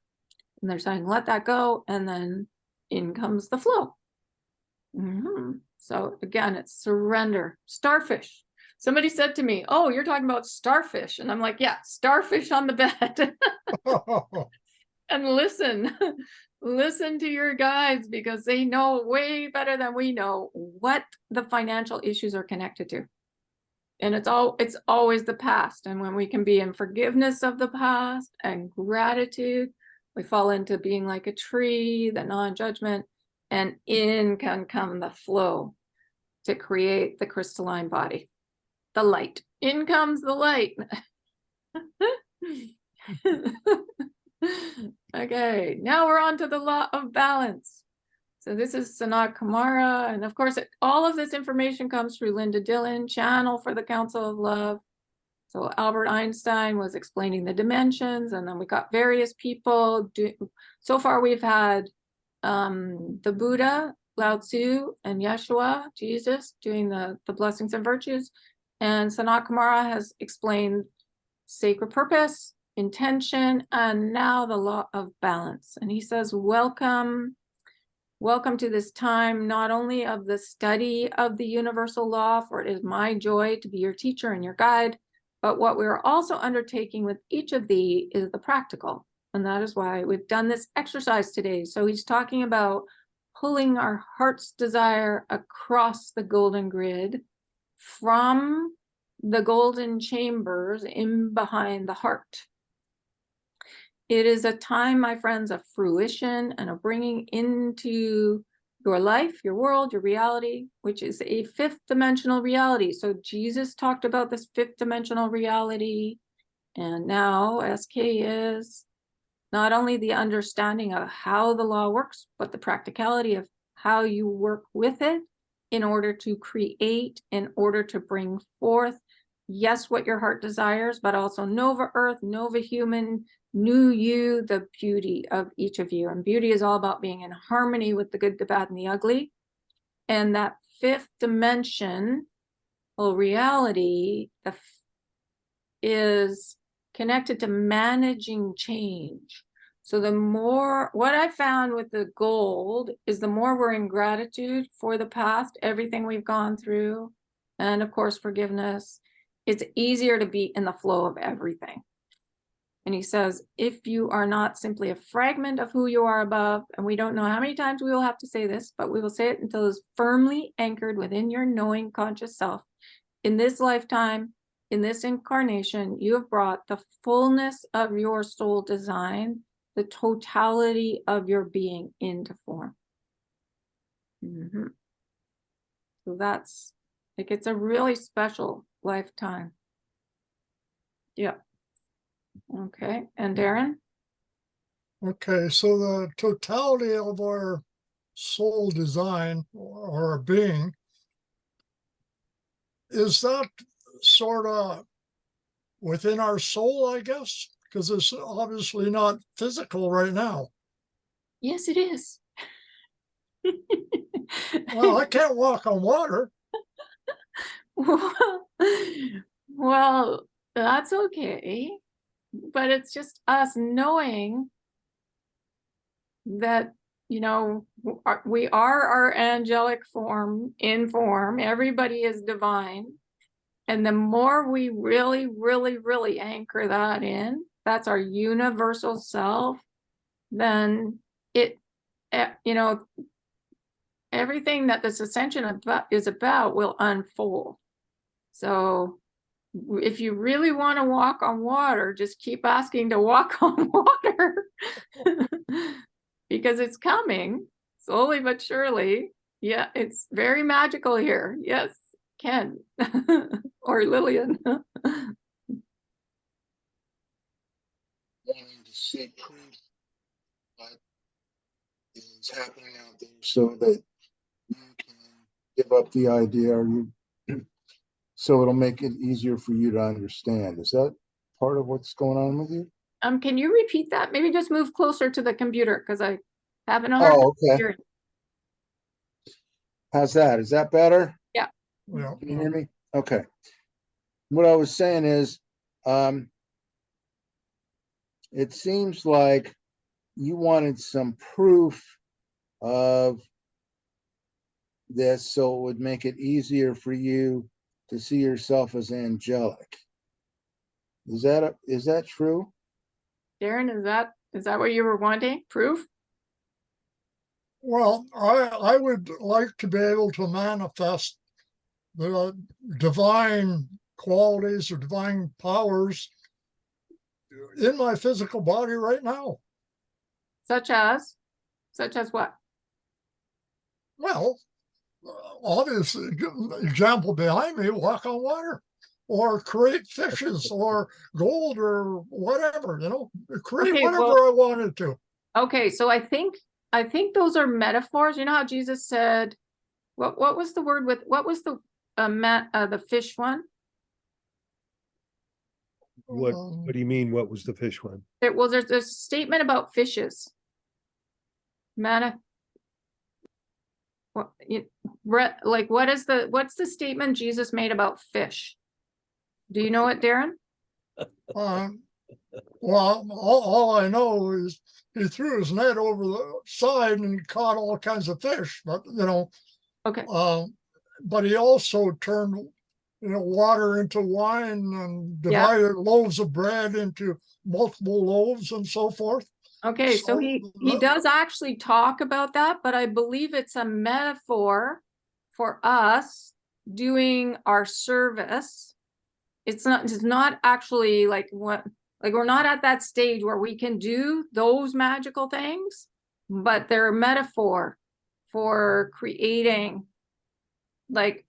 Speaker 1: And they're saying, let that go. And then in comes the flow. So again, it's surrender. Starfish. Somebody said to me, oh, you're talking about starfish. And I'm like, yeah, starfish on the bed. And listen to your guides, because they know way better than we know what the financial issues are connected to. And it's always the past. And when we can be in forgiveness of the past and gratitude, we fall into being like a tree, the non-judgment, and in can come the flow to create the crystalline body, the light. In comes the light. Okay, now we're on to the law of balance. So this is Sanat Kumara. And of course, all of this information comes through Linda Dillon, channel for the Council of Love. So Albert Einstein was explaining the dimensions, and then we got various people. So far, we've had the Buddha, Lao Tzu, and Yeshua, Jesus, doing the blessings and virtues. And Sanat Kumara has explained sacred purpose, intention, and now the law of balance. And he says, welcome to this time, not only of the study of the universal law, for it is my joy to be your teacher and your guide, but what we're also undertaking with each of thee is the practical. And that is why we've done this exercise today. So he's talking about pulling our heart's desire across the golden grid from the golden chambers in behind the heart. It is a time, my friends, of fruition and of bringing into your life, your world, your reality, which is a fifth dimensional reality. So Jesus talked about this fifth dimensional reality. And now SK is not only the understanding of how the law works, but the practicality of how you work with it in order to create, in order to bring forth, yes, what your heart desires, but also Nova Earth, Nova Human, New You, the beauty of each of you. And beauty is all about being in harmony with the good, the bad, and the ugly. And that fifth dimension, reality, is connected to managing change. So the more, what I found with the gold is the more we're in gratitude for the past, everything we've gone through, and of course, forgiveness, it's easier to be in the flow of everything. And he says, if you are not simply a fragment of who you are above, and we don't know how many times we will have to say this, but we will say it until it's firmly anchored within your knowing conscious self. In this lifetime, in this incarnation, you have brought the fullness of your soul design, the totality of your being into form. So that's, like, it's a really special lifetime. Yeah. Okay, and Darren?
Speaker 2: Okay, so the totality of our soul design or our being, is that sort of within our soul, I guess? Because it's obviously not physical right now.
Speaker 1: Yes, it is.
Speaker 2: Well, I can't walk on water.
Speaker 1: Well, that's okay. But it's just us knowing that, you know, we are our angelic form in form. Everybody is divine. And the more we really, really, really anchor that in, that's our universal self, then it, you know, everything that this ascension is about will unfold. So if you really want to walk on water, just keep asking to walk on water because it's coming slowly but surely. Yeah, it's very magical here. Yes, Ken or Lillian.
Speaker 5: Wanting to see proof what is happening out there so that you can give up the idea, or you so it'll make it easier for you to understand. Is that part of what's going on with you?
Speaker 1: Can you repeat that? Maybe just move closer to the computer because I haven't heard.
Speaker 5: Oh, okay. How's that? Is that better?
Speaker 1: Yeah.
Speaker 2: Yeah.
Speaker 5: Can you hear me? Okay. What I was saying is, it seems like you wanted some proof of this so it would make it easier for you to see yourself as angelic. Is that true?
Speaker 1: Darren, is that what you were wanting? Proof?
Speaker 2: Well, I would like to be able to manifest the divine qualities or divine powers in my physical body right now.
Speaker 1: Such as what?
Speaker 2: Well, obvious example behind me, walk on water or create fishes or gold or whatever, create
Speaker 1: Okay,
Speaker 2: whatever
Speaker 1: well,
Speaker 2: I wanted to.
Speaker 1: Okay, so I think those are metaphors. You know how Jesus said, what was the word with, what was the fish one?
Speaker 3: What do you mean? What was the fish one?
Speaker 1: There's a statement about fishes. What's the statement Jesus made about fish? Do you know it, Darren?
Speaker 2: Well, all I know is he threw his net over the side and caught all kinds of fish, but
Speaker 1: Okay.
Speaker 2: But he also turned water into wine and divided loaves of bread into multiple loaves and so forth.
Speaker 1: Okay, so he does actually talk about that, but I believe it's a metaphor for us doing our service. It's not actually we're not at that stage where we can do those magical things, but they're a metaphor for creating, because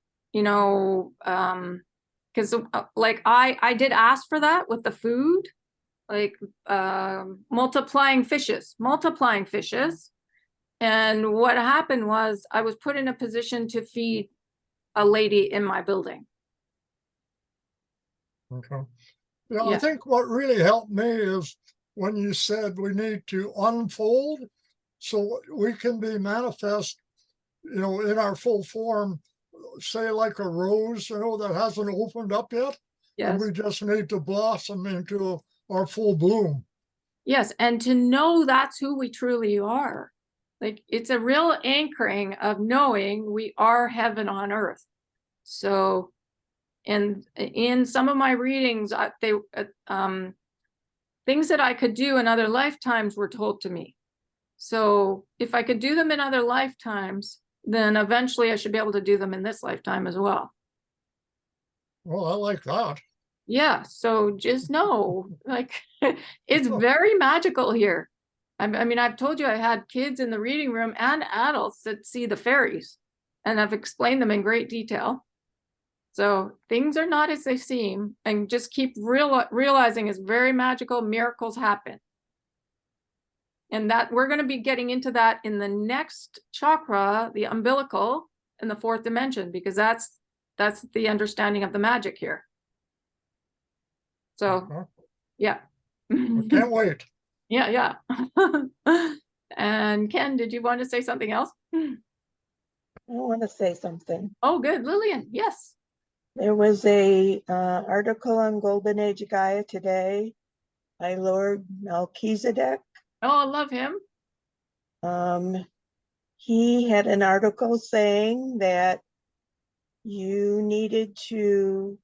Speaker 1: I did ask for that with the food, multiplying fishes. And what happened was I was put in a position to feed a lady in my building.
Speaker 2: Okay. Yeah, I think what really helped me is when you said we need to unfold so we can be manifest, in our full form, say like a rose, that hasn't opened up yet.
Speaker 1: Yes.
Speaker 2: And we just need to blossom into our full bloom.
Speaker 1: Yes, and to know that's who we truly are. It's a real anchoring of knowing we are heaven on earth. So, and in some of my readings, things that I could do in other lifetimes were told to me. So if I could do them in other lifetimes, then eventually I should be able to do them in this lifetime as well.
Speaker 2: Well, I like that.
Speaker 1: Yeah, so just know, like, it's very magical here. I mean, I've told you I had kids in the reading room and adults that see the fairies, and I've explained them in great detail. So things are not as they seem, and just keep realizing it's very magical. Miracles happen. And that we're going to be getting into that in the next chakra, the umbilical, in the fourth dimension, because that's the understanding of the magic here. So,
Speaker 2: Okay.
Speaker 1: yeah.
Speaker 2: I can't wait.
Speaker 1: Yeah, yeah. And Ken, did you want to say something else?
Speaker 4: I want to say something.
Speaker 1: Oh, good. Lillian, yes.
Speaker 4: There was a article on Golden Age Gaia today by Lord Melchizedek.
Speaker 1: Oh, I love him.
Speaker 4: He had an article saying that you needed to,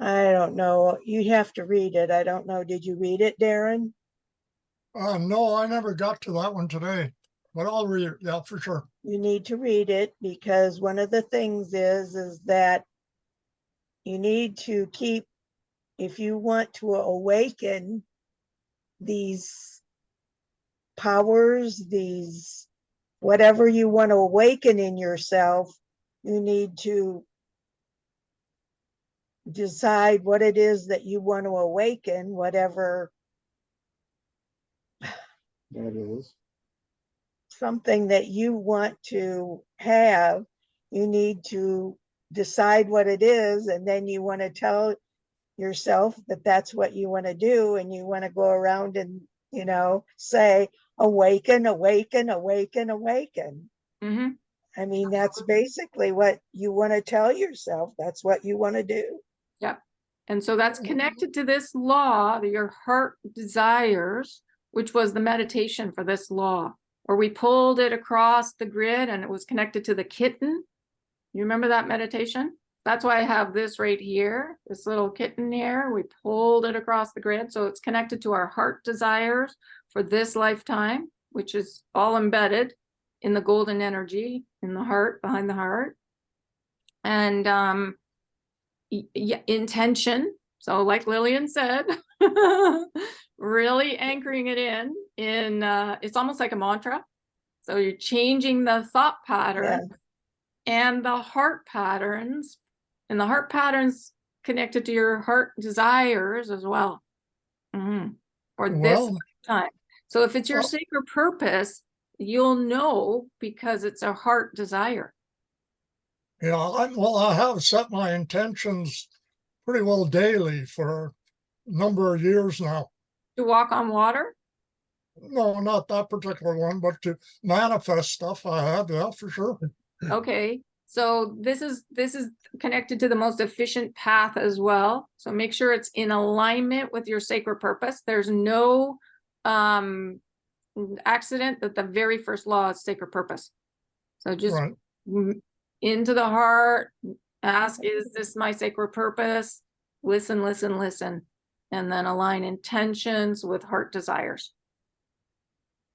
Speaker 4: I don't know, you have to read it. I don't know. Did you read it, Darren?
Speaker 2: No, I never got to that one today, but I'll read it. Yeah, for sure.
Speaker 4: You need to read it, because one of the things is that you need to keep, if you want to awaken these powers, these whatever you want to awaken in yourself, you need to decide what it is that you want to awaken, whatever
Speaker 5: That is.
Speaker 4: something that you want to have. You need to decide what it is, and then you want to tell yourself that that's what you want to do, and you want to go around and, you know, say awaken, awaken, awaken, awaken.
Speaker 1: Mm-hmm.
Speaker 4: I mean, that's basically what you want to tell yourself. That's what you want to do.
Speaker 1: Yep. And so that's connected to this law that your heart desires, which was the meditation for this law, where we pulled it across the grid and it was connected to the kitten. You remember that meditation? That's why I have this right here, this little kitten here. We pulled it across the grid. So it's connected to our heart desires for this lifetime, which is all embedded in the golden energy in the heart, behind the heart. And yeah, intention. So like Lillian said, really anchoring it in it's almost like a mantra. So you're changing the thought pattern and the heart patterns, and the heart patterns connected to your heart desires as well. For this time. So if it's your sacred purpose, you'll know because it's a heart desire.
Speaker 2: Yeah, I have set my intentions pretty well daily for a number of years now.
Speaker 1: To walk on water?
Speaker 2: No, not that particular one, but to manifest stuff I have, yeah, for sure.
Speaker 1: Okay, so this is connected to the most efficient path as well. So make sure it's in alignment with your sacred purpose. There's no accident that the very first law is sacred purpose. So just into the heart, ask, is this my sacred purpose? Listen, listen, listen, and then align intentions with heart desires.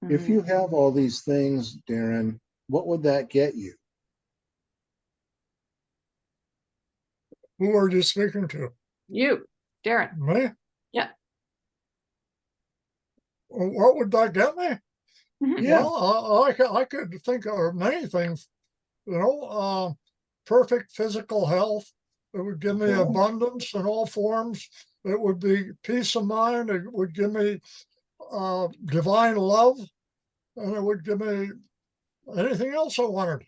Speaker 5: If you have all these things, Darren, what would that get you?
Speaker 2: Who are you speaking to?
Speaker 1: You, Darren.
Speaker 2: Me?
Speaker 1: Yeah.
Speaker 2: What would that get me?
Speaker 5: Yeah.
Speaker 2: Well, I could think of many things. You know, perfect physical health. It would give me abundance in all forms. It would be peace of mind. It would give me divine love, and it would give me anything else I wanted.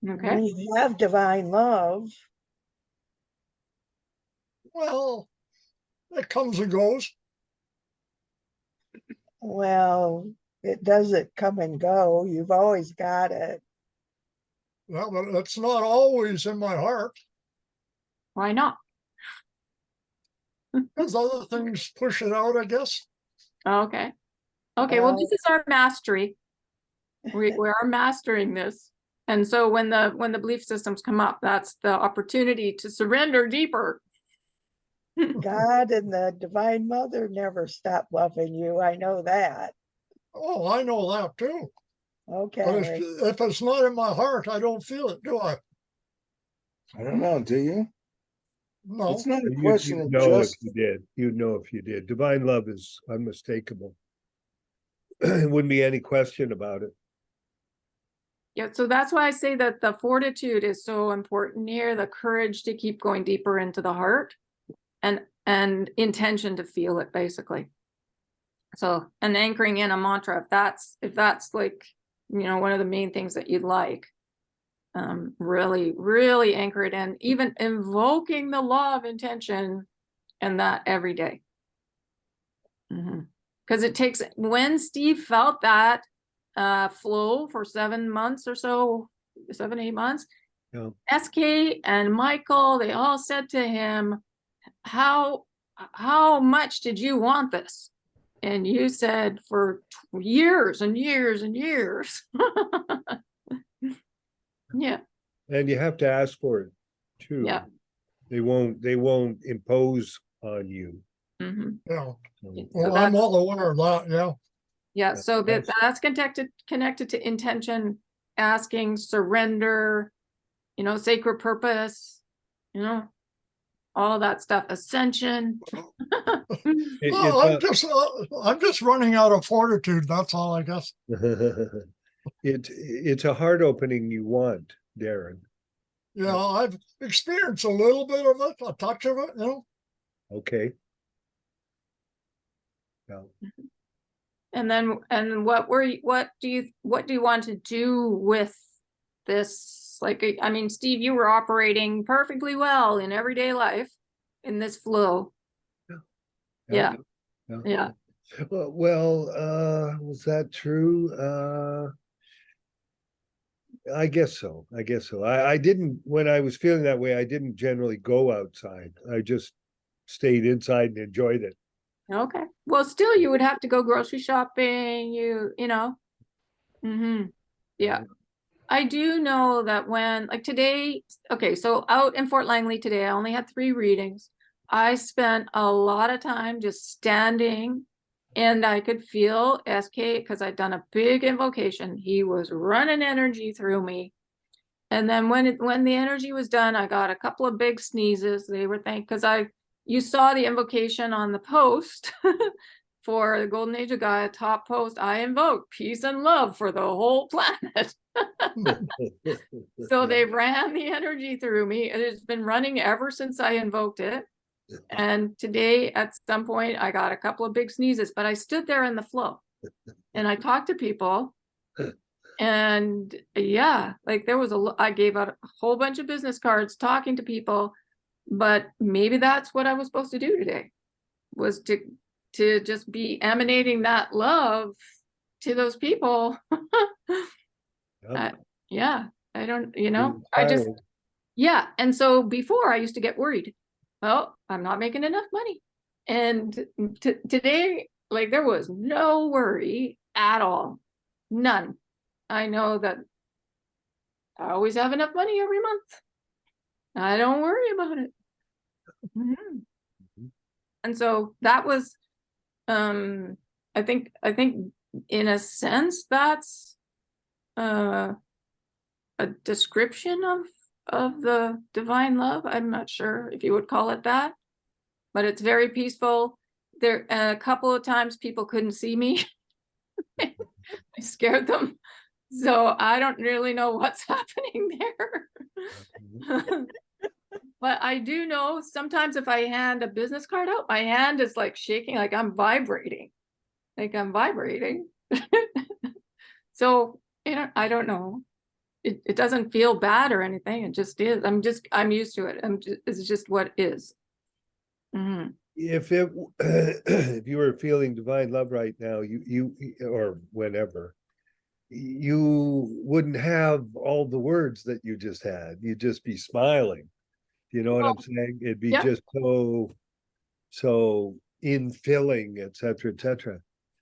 Speaker 1: Okay.
Speaker 4: When you have divine love.
Speaker 2: Well, it comes and goes.
Speaker 4: Well, it doesn't come and go. You've always got it.
Speaker 2: Yeah, but it's not always in my heart.
Speaker 1: Why not?
Speaker 2: Because other things push it out, I guess.
Speaker 1: Okay. Okay, well, this is our mastery. We are mastering this. And so when the belief systems come up, that's the opportunity to surrender deeper.
Speaker 4: God and the Divine Mother never stop loving you. I know that.
Speaker 2: Oh, I know that too. But
Speaker 4: Okay.
Speaker 2: if it's not in my heart, I don't feel it, do I?
Speaker 5: I don't know, do you?
Speaker 2: No.
Speaker 5: It's not a
Speaker 3: You
Speaker 5: question of
Speaker 3: know if
Speaker 5: just,
Speaker 3: you did. You'd know if you did. Divine love is unmistakable. It wouldn't be any question about it.
Speaker 1: Yeah, so that's why I say that the fortitude is so important here, the courage to keep going deeper into the heart and intention to feel it, basically. So, and anchoring in a mantra, if that's like, one of the main things that you'd like, really anchor it in, even invoking the law of intention and that every day. Because it takes, when Steve felt that flow for 7 months or so, 7-8 months,
Speaker 3: Yeah.
Speaker 1: SK and Michael, they all said to him, how much did you want this? And you said for years and years and years. Yeah.
Speaker 3: And you have to ask for it too.
Speaker 1: Yeah.
Speaker 3: They won't impose on you.
Speaker 1: Mhm.
Speaker 2: Yeah.
Speaker 3: So,
Speaker 2: Well, I'm well aware of that. Yeah.
Speaker 1: Yeah, so
Speaker 3: Yes.
Speaker 1: that's connected to intention, asking, surrender, sacred purpose, all that stuff, ascension.
Speaker 2: Oh, I'm just running out of fortitude. That's all, I guess.
Speaker 3: it's a heart opening you want, Darren.
Speaker 2: Yeah, I've experienced a little bit of it, a touch of it,
Speaker 3: Okay. Yeah.
Speaker 1: And then, what do you want to do with this? Like, I mean, Steve, you were operating perfectly well in everyday life in this flow. Yeah.
Speaker 3: Well, was that true? I guess so. I didn't, when I was feeling that way, I didn't generally go outside. I just stayed inside and enjoyed it.
Speaker 1: Okay. Well, still, you would have to go grocery shopping, Yeah. I do know that when, like today, okay, so out in Fort Langley today, I only had 3 readings. I spent a lot of time just standing and I could feel SK because I'd done a big invocation. He was running energy through me. And then when the energy was done, I got a couple of big sneezes. They were because you saw the invocation on the post for the Golden Age of Gaia top post. I invoke peace and love for the whole planet. So they ran the energy through me. It's been running ever since I invoked it. And today, at some point, I got a couple of big sneezes, but I stood there in the flow and I talked to people. And yeah, like I gave out a whole bunch of business cards talking to people, but maybe that's what I was supposed to do today, was to just be emanating that love to those people. Yeah, I don't, yeah. And so before I used to get worried, well, I'm not making enough money. And today, like, there was no worry at all. None. I know that I always have enough money every month. I don't worry about it. And so that was, I think in a sense, that's a description of the divine love. I'm not sure if you would call it that, but it's very peaceful. There, a couple of times people couldn't see me. I scared them. So I don't really know what's happening there. But I do know sometimes if I hand a business card out, my hand is like shaking, like I'm vibrating. So, I don't know. It doesn't feel bad or anything. It just is. I'm used to it. It's just what is.
Speaker 3: If if you were feeling divine love right now, you or whenever, you wouldn't have all the words that you just had. You'd just be smiling. You know what I'm saying? It'd be just so infilling, et cetera.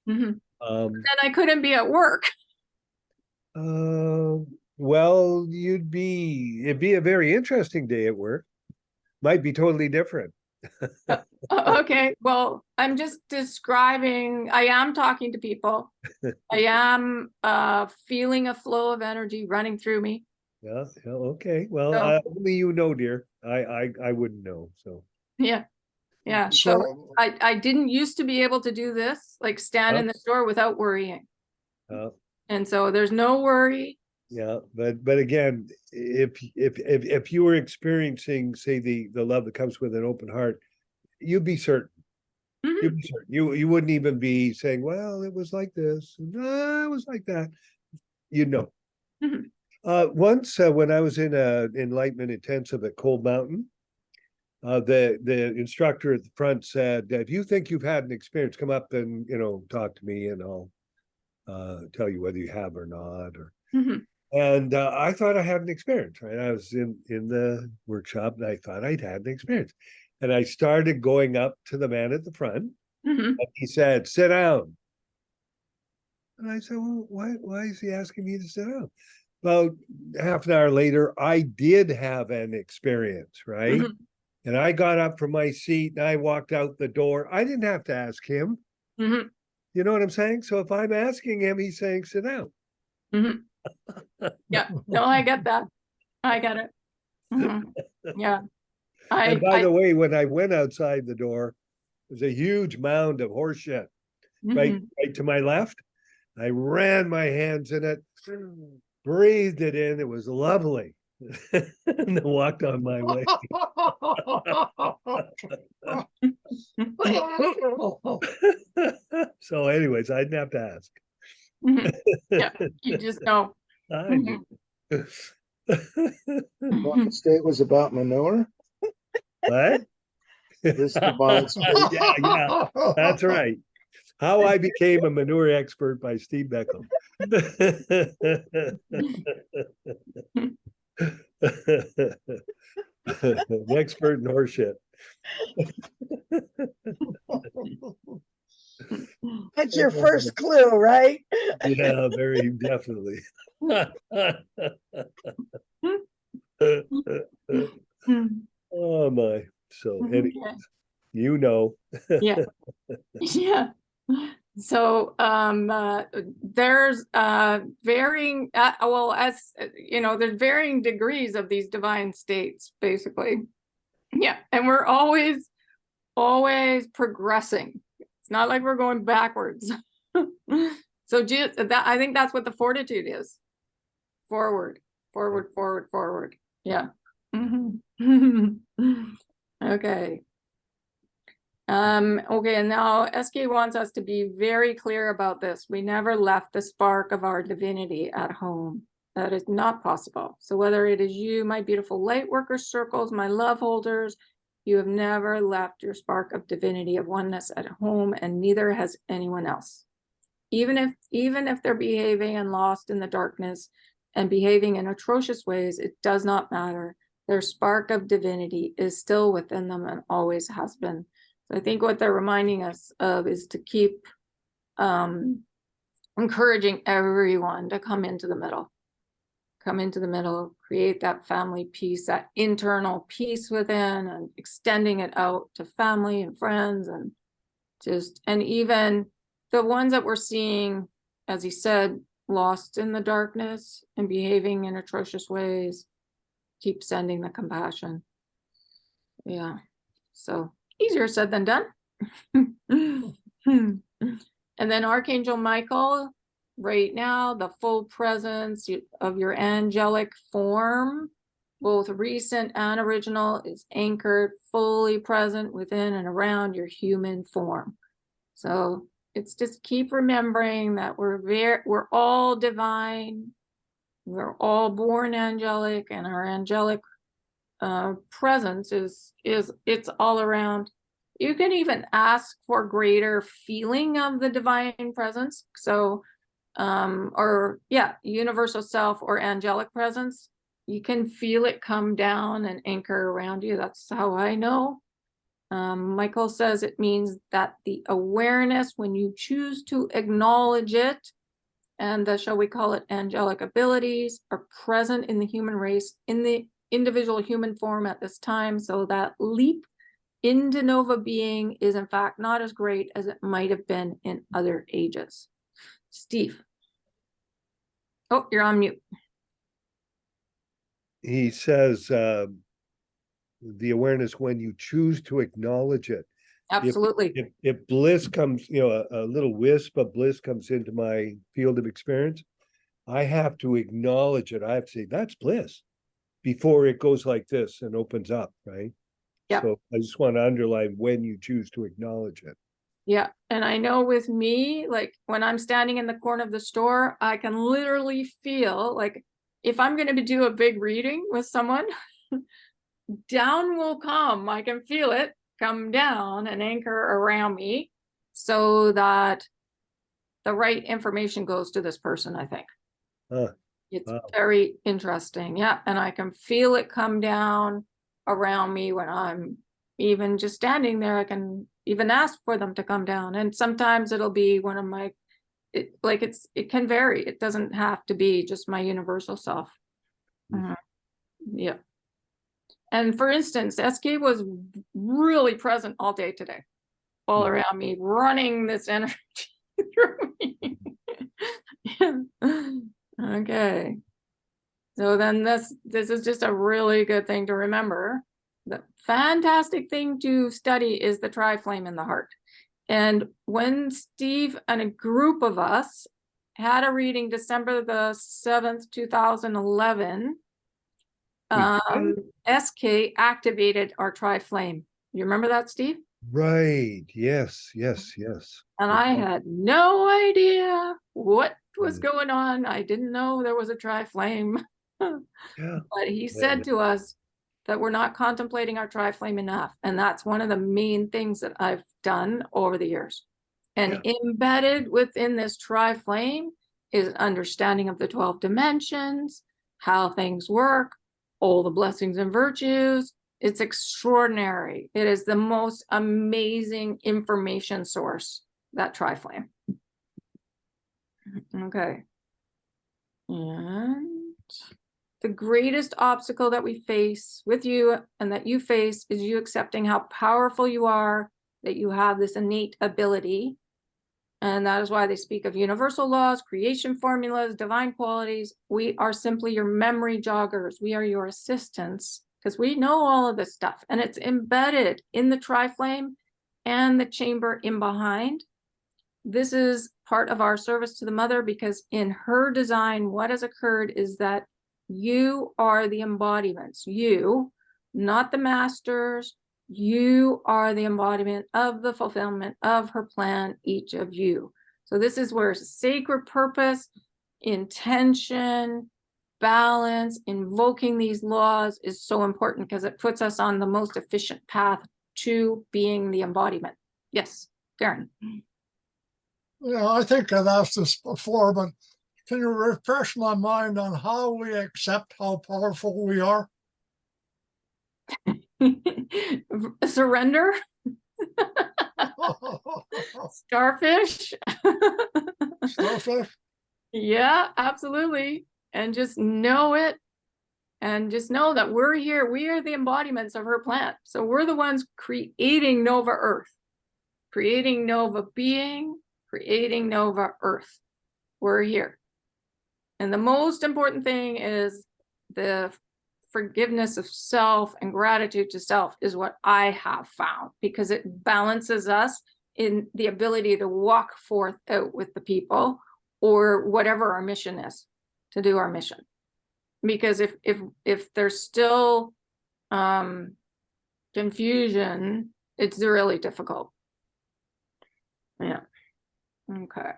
Speaker 1: Then I couldn't be at work.
Speaker 3: Well, it'd be a very interesting day at work. Might be totally different.
Speaker 1: Okay, well, I'm just describing, I am talking to people. I am feeling a flow of energy running through me.
Speaker 3: Yeah, yeah, okay. Well,
Speaker 1: So-
Speaker 3: only you know, dear. I wouldn't know. So
Speaker 1: Yeah, yeah. So
Speaker 2: So,
Speaker 1: I didn't used to be able to do this, like stand in the store without worrying.
Speaker 3: uh,
Speaker 1: And so there's no worry.
Speaker 3: yeah, but again, if you were experiencing, say, the love that comes with an open heart, you'd be certain.
Speaker 1: Mhm.
Speaker 3: You'd be certain. You wouldn't even be saying, "Well, it was like this, no, it was like that." You know.
Speaker 1: Mhm.
Speaker 3: Once when I was in a enlightenment intensive at Cold Mountain, the instructor at the front said, "If you think you've had an experience, come up and talk to me, and I'll tell you whether you have or not."
Speaker 1: Mhm.
Speaker 3: And I thought I had an experience. Right, I was in the workshop, and I thought I'd had an experience, and I started going up to the man at the front,
Speaker 1: Mhm.
Speaker 3: and he said, "Sit down." And I said, "Well, why is he asking me to sit down?" About half an hour later, I did have an experience, right?
Speaker 1: Mhm.
Speaker 3: And I got up from my seat and I walked out the door. I didn't have to ask him.
Speaker 1: Mhm.
Speaker 3: You know what I'm saying? So if I'm asking him, he's saying, "Sit down."
Speaker 1: Mhm. Yeah, no, I get that. I get it. Mhm. Yeah.
Speaker 3: And by
Speaker 1: I,
Speaker 3: the way, when I went outside the door, there's a huge mound of horse shit right,
Speaker 1: mhm.
Speaker 3: right to my left. I ran my hands in it, breathed it in. It was lovely. And then walked on my way. So, anyways, I didn't have to ask.
Speaker 1: Mhm. Yeah, you just know.
Speaker 3: I knew.
Speaker 5: Well, the state was about manure.
Speaker 3: What?
Speaker 5: This divine space.
Speaker 3: Yeah, that's right. How I Became a Manure Expert by Steve Beckham. An expert in horseshit.
Speaker 4: That's your first clue, right?
Speaker 3: Yeah, very definitely.
Speaker 1: Mhm.
Speaker 3: Oh my. So anyways,
Speaker 1: Okay.
Speaker 3: you know.
Speaker 1: Yeah. Yeah. So there's varying well, as there's varying degrees of these divine states, basically. Yeah, and we're always progressing. It's not like we're going backwards. So that, I think that's what the fortitude is. Forward, forward, forward, forward. Yeah. Mhm. Okay. Okay, and now SK wants us to be very clear about this. We never left the spark of our divinity at home. That is not possible. So whether it is you, my beautiful light worker circles, my love holders, you have never left your spark of divinity, of oneness at home, and neither has anyone else. Even if they're behaving and lost in the darkness and behaving in atrocious ways, it does not matter. Their spark of divinity is still within them and always has been. I think what they're reminding us of is to keep encouraging everyone to come into the middle, create that family peace, that internal peace within, and extending it out to family and friends, and even the ones that we're seeing, as he said, lost in the darkness and behaving in atrocious ways, keep sending the compassion. Yeah, so easier said than done. And then Archangel Michael, right now, the full presence of your angelic form, both recent and original, is anchored, fully present within and around your human form. So it's just keep remembering that we're all divine, we're all born angelic, and our angelic presence is it's all around. You can even ask for greater feeling of the divine presence. So universal self or angelic presence. You can feel it come down and anchor around you. That's how I know. Michael says it means that the awareness, when you choose to acknowledge it and the, shall we call it, angelic abilities are present in the human race, in the individual human form at this time. So that leap into Nova being is in fact not as great as it might have been in other ages. Steve. Oh, you're on mute.
Speaker 3: He says, the awareness when you choose to acknowledge it.
Speaker 1: Absolutely.
Speaker 3: If bliss comes, a little wisp of bliss comes into my field of experience, I have to acknowledge it. I have to say, that's bliss, before it goes like this and opens up, right?
Speaker 1: Yeah.
Speaker 3: So I just want to underline when you choose to acknowledge it.
Speaker 1: Yeah. And I know with me, like when I'm standing in the corner of the store, I can literally feel like if I'm going to do a big reading with someone, down will come. I can feel it come down and anchor around me so that the right information goes to this person, I think. It's
Speaker 3: wow.
Speaker 1: very interesting. Yeah. And I can feel it come down around me when I'm even just standing there. I can even ask for them to come down. And sometimes it'll be one of my, it can vary. It doesn't have to be just my universal self. Yeah. And for instance, SK was really present all day today, all around me, running this energy through me. Okay. So then this is just a really good thing to remember. The fantastic thing to study is the tri-flame in the heart. And when Steve and a group of us had a reading December the 7th, 2011, SK activated our tri-flame. You remember that, Steve?
Speaker 3: Right. Yes, yes, yes.
Speaker 1: And I had no idea what was going on. I didn't know there was a tri-flame.
Speaker 3: Yeah.
Speaker 1: But he said to us that we're not contemplating our tri-flame enough. And that's one of the main things that I've done over the years. And embedded within this tri-flame is understanding of the 12 dimensions, how things work, all the blessings and virtues. It's extraordinary. It is the most amazing information source, that tri-flame. Okay. And the greatest obstacle that we face with you and that you face is you accepting how powerful you are, that you have this innate ability. And that is why they speak of universal laws, creation formulas, divine qualities. We are simply your memory joggers. We are your assistants because we know all of this stuff, and it's embedded in the tri-flame and the chamber in behind. This is part of our service to the mother, because in her design, what has occurred is that you are the embodiments. You, not the masters. You are the embodiment of the fulfillment of her plan, each of you. So this is where sacred purpose, intention, balance, invoking these laws is so important, because it puts us on the most efficient path to being the embodiment. Yes, Darren.
Speaker 2: Yeah, I think I've asked this before, but can you refresh my mind on how we accept how powerful we are?
Speaker 1: Surrender. Starfish.
Speaker 2: Starfish?
Speaker 1: Yeah, absolutely. And just know it. And just know that we're here. We are the embodiments of her plan. So we're the ones creating Nova Earth, creating Nova being, creating Nova Earth. We're here. And the most important thing is the forgiveness of self and gratitude to self is what I have found, because it balances us in the ability to walk forth out with the people, or whatever our mission is, to do our mission. Because if there's still confusion, it's really difficult. Yeah. Okay.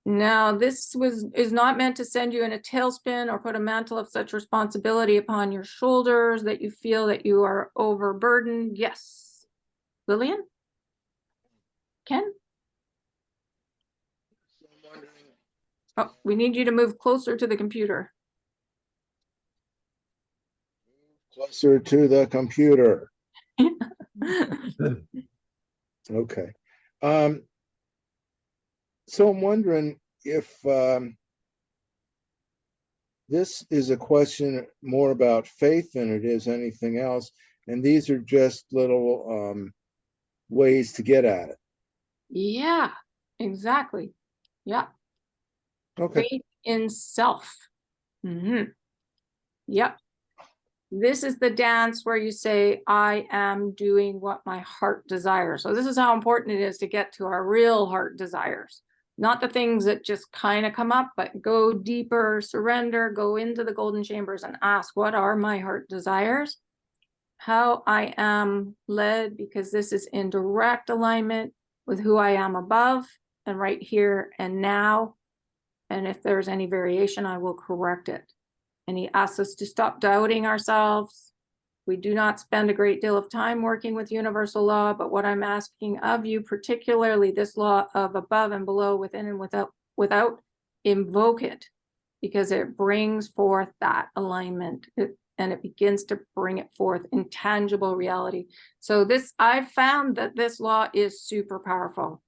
Speaker 1: Now, this is not meant to send you in a tailspin or put a mantle of such responsibility upon your shoulders that you feel that you are overburdened. Yes. Lillian? Ken? Oh, we need you to move closer to the computer.
Speaker 5: Closer to the computer. Okay. So I'm wondering if this is a question more about faith than it is anything else, and these are just little ways to get at it.
Speaker 1: Yeah, exactly. Yeah.
Speaker 5: Okay.
Speaker 1: Faith in self. Yep. This is the dance where you say, I am doing what my heart desires. So this is how important it is to get to our real heart desires. Not the things that just kind of come up, but go deeper, surrender, go into the golden chambers and ask, what are my heart desires? How I am led, because this is in direct alignment with who I am above and right here and now. And if there's any variation, I will correct it. And he asks us to stop doubting ourselves. We do not spend a great deal of time working with universal law, but what I'm asking of you, particularly this law of above and below, within and without, invoke it, because it brings forth that alignment, and it begins to bring it forth in tangible reality. So this, I've found that this law is super powerful.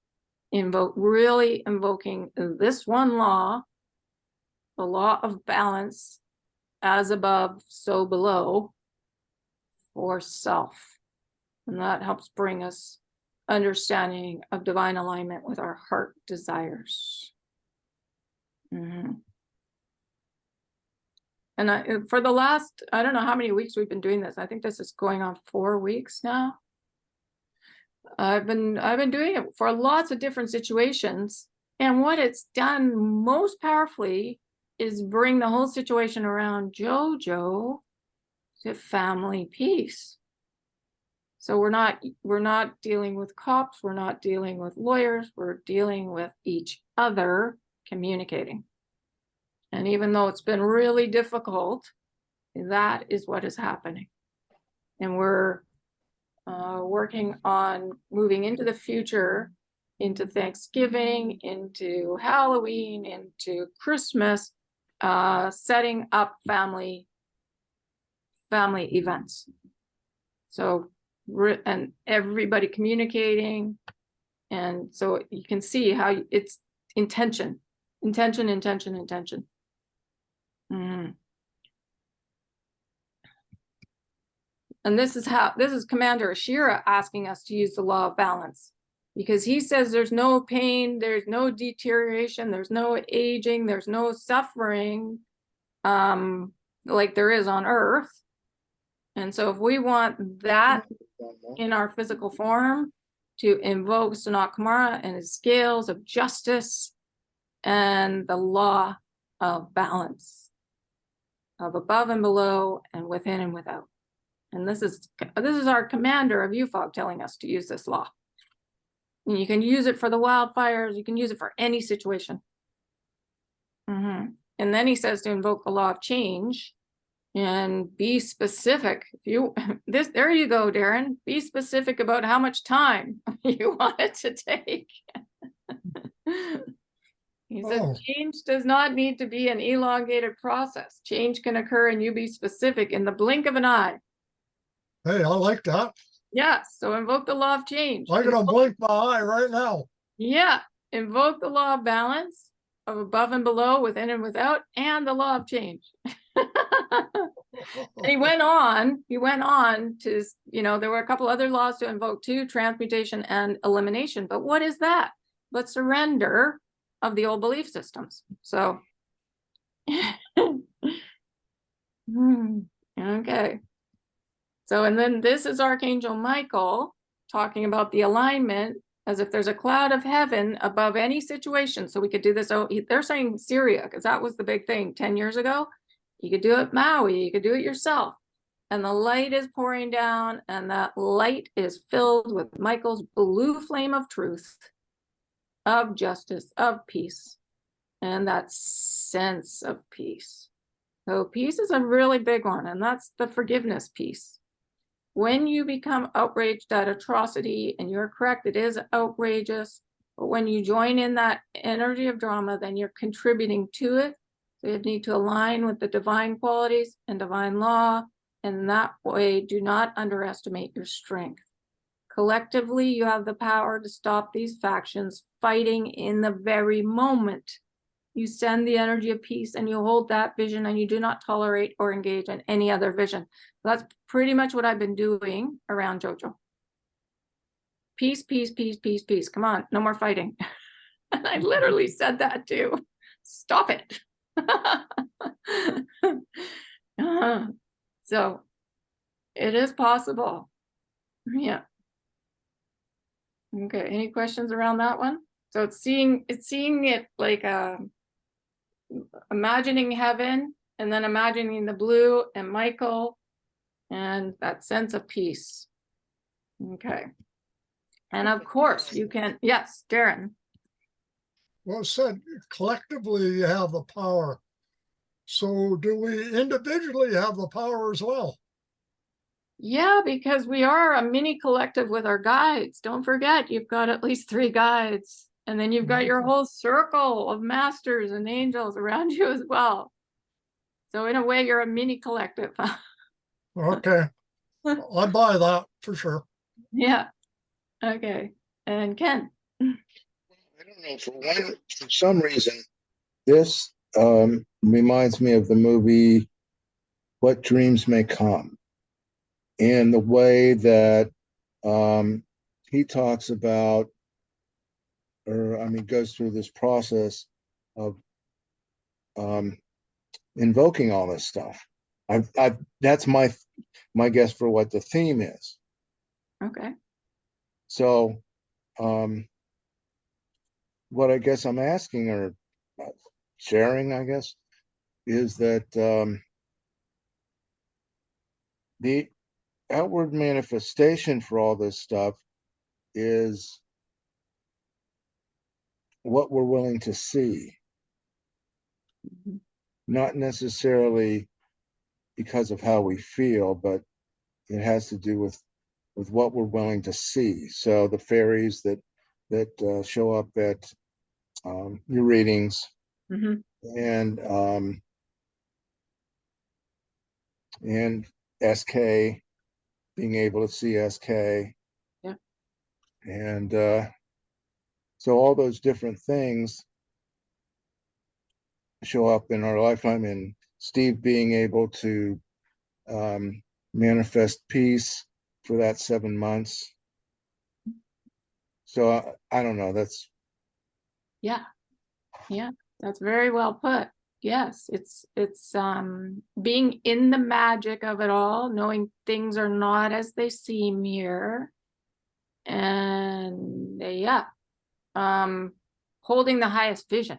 Speaker 1: Really invoking this one law, the law of balance, as above, so below, for self. And that helps bring us understanding of divine alignment with our heart desires. And for the last, I don't know how many weeks we've been doing this. I think this is going on 4 weeks now. I've been doing it for lots of different situations. And what it's done most powerfully is bring the whole situation around JoJo to family peace. So we're not dealing with cops, we're not dealing with lawyers, we're dealing with each other communicating. And even though it's been really difficult, that is what is happening. And we're working on moving into the future, into Thanksgiving, into Halloween, into Christmas, setting up family events. So, and everybody communicating. And so you can see how it's intention. And this is Commander Ashira asking us to use the law of balance, because he says there's no pain, there's no deterioration, there's no aging, there's no suffering like there is on Earth. And so if we want that in our physical form, to invoke Sanat Kumara and his scales of justice and the law of balance, of above and below and within and without. And this is our commander of UFOG telling us to use this law. And you can use it for the wildfires, you can use it for any situation. And then he says to invoke the law of change and be specific. There you go, Darren. Be specific about how much time you want it to take. He says change does not need to be an elongated process. Change can occur and you be specific in the blink of an eye.
Speaker 2: Hey, I like that.
Speaker 1: Yeah, so invoke the law of change.
Speaker 2: I'm gonna blink my eye right now.
Speaker 1: Yeah, invoke the law of balance, of above and below, within and without, and the law of change. And he went on to, there were a couple other laws to invoke too, transmutation and elimination. But what is that? But surrender of the old belief systems. So, okay. So, and then this is Archangel Michael talking about the alignment as if there's a cloud of heaven above any situation. So we could do this. Oh, they're saying Syria, because that was the big thing 10 years ago. You could do it Maui, you could do it yourself. And the light is pouring down, and that light is filled with Michael's blue flame of truth, of justice, of peace, and that sense of peace. So peace is a really big one, and that's the forgiveness piece. When you become outraged at atrocity, and you're correct, it is outrageous, but when you join in that energy of drama, then you're contributing to it. So you need to align with the divine qualities and divine law, and that way do not underestimate your strength. Collectively, you have the power to stop these factions fighting in the very moment. You send the energy of peace and you hold that vision, and you do not tolerate or engage in any other vision. That's pretty much what I've been doing around JoJo. Peace, peace, peace, peace, peace. Come on, no more fighting. And I literally said that too. Stop it. So it is possible. Yeah. Okay, any questions around that one? So it's seeing it like imagining heaven, and then imagining the blue and Michael and that sense of peace. Okay. And of course you can, yes, Darren.
Speaker 2: Well, it said collectively you have the power. So do we individually have the power as well?
Speaker 1: Yeah, because we are a mini collective with our guides. Don't forget, you've got at least 3 guides. And then you've got your whole circle of masters and angels around you as well. So in a way, you're a mini collective.
Speaker 2: Okay. I buy that for sure.
Speaker 1: Yeah. Okay. And Ken.
Speaker 5: I don't know, for some reason, this reminds me of the movie What Dreams May Come, and the way that he talks about, goes through this process of invoking all this stuff. That's my guess for what the theme is.
Speaker 1: Okay.
Speaker 5: So what I guess I'm asking, or sharing, I guess, is that the outward manifestation for all this stuff is what we're willing to see, not necessarily because of how we feel, but it has to do with what we're willing to see. So the fairies that show up at your readings, and SK, being able to see SK,
Speaker 1: yeah,
Speaker 5: and so all those different things show up in our lifetime, and Steve being able to manifest peace for that 7 months. So I don't know, that's
Speaker 1: yeah, that's very well put. Yes, it's being in the magic of it all, knowing things are not as they seem here, and yeah, holding the highest vision.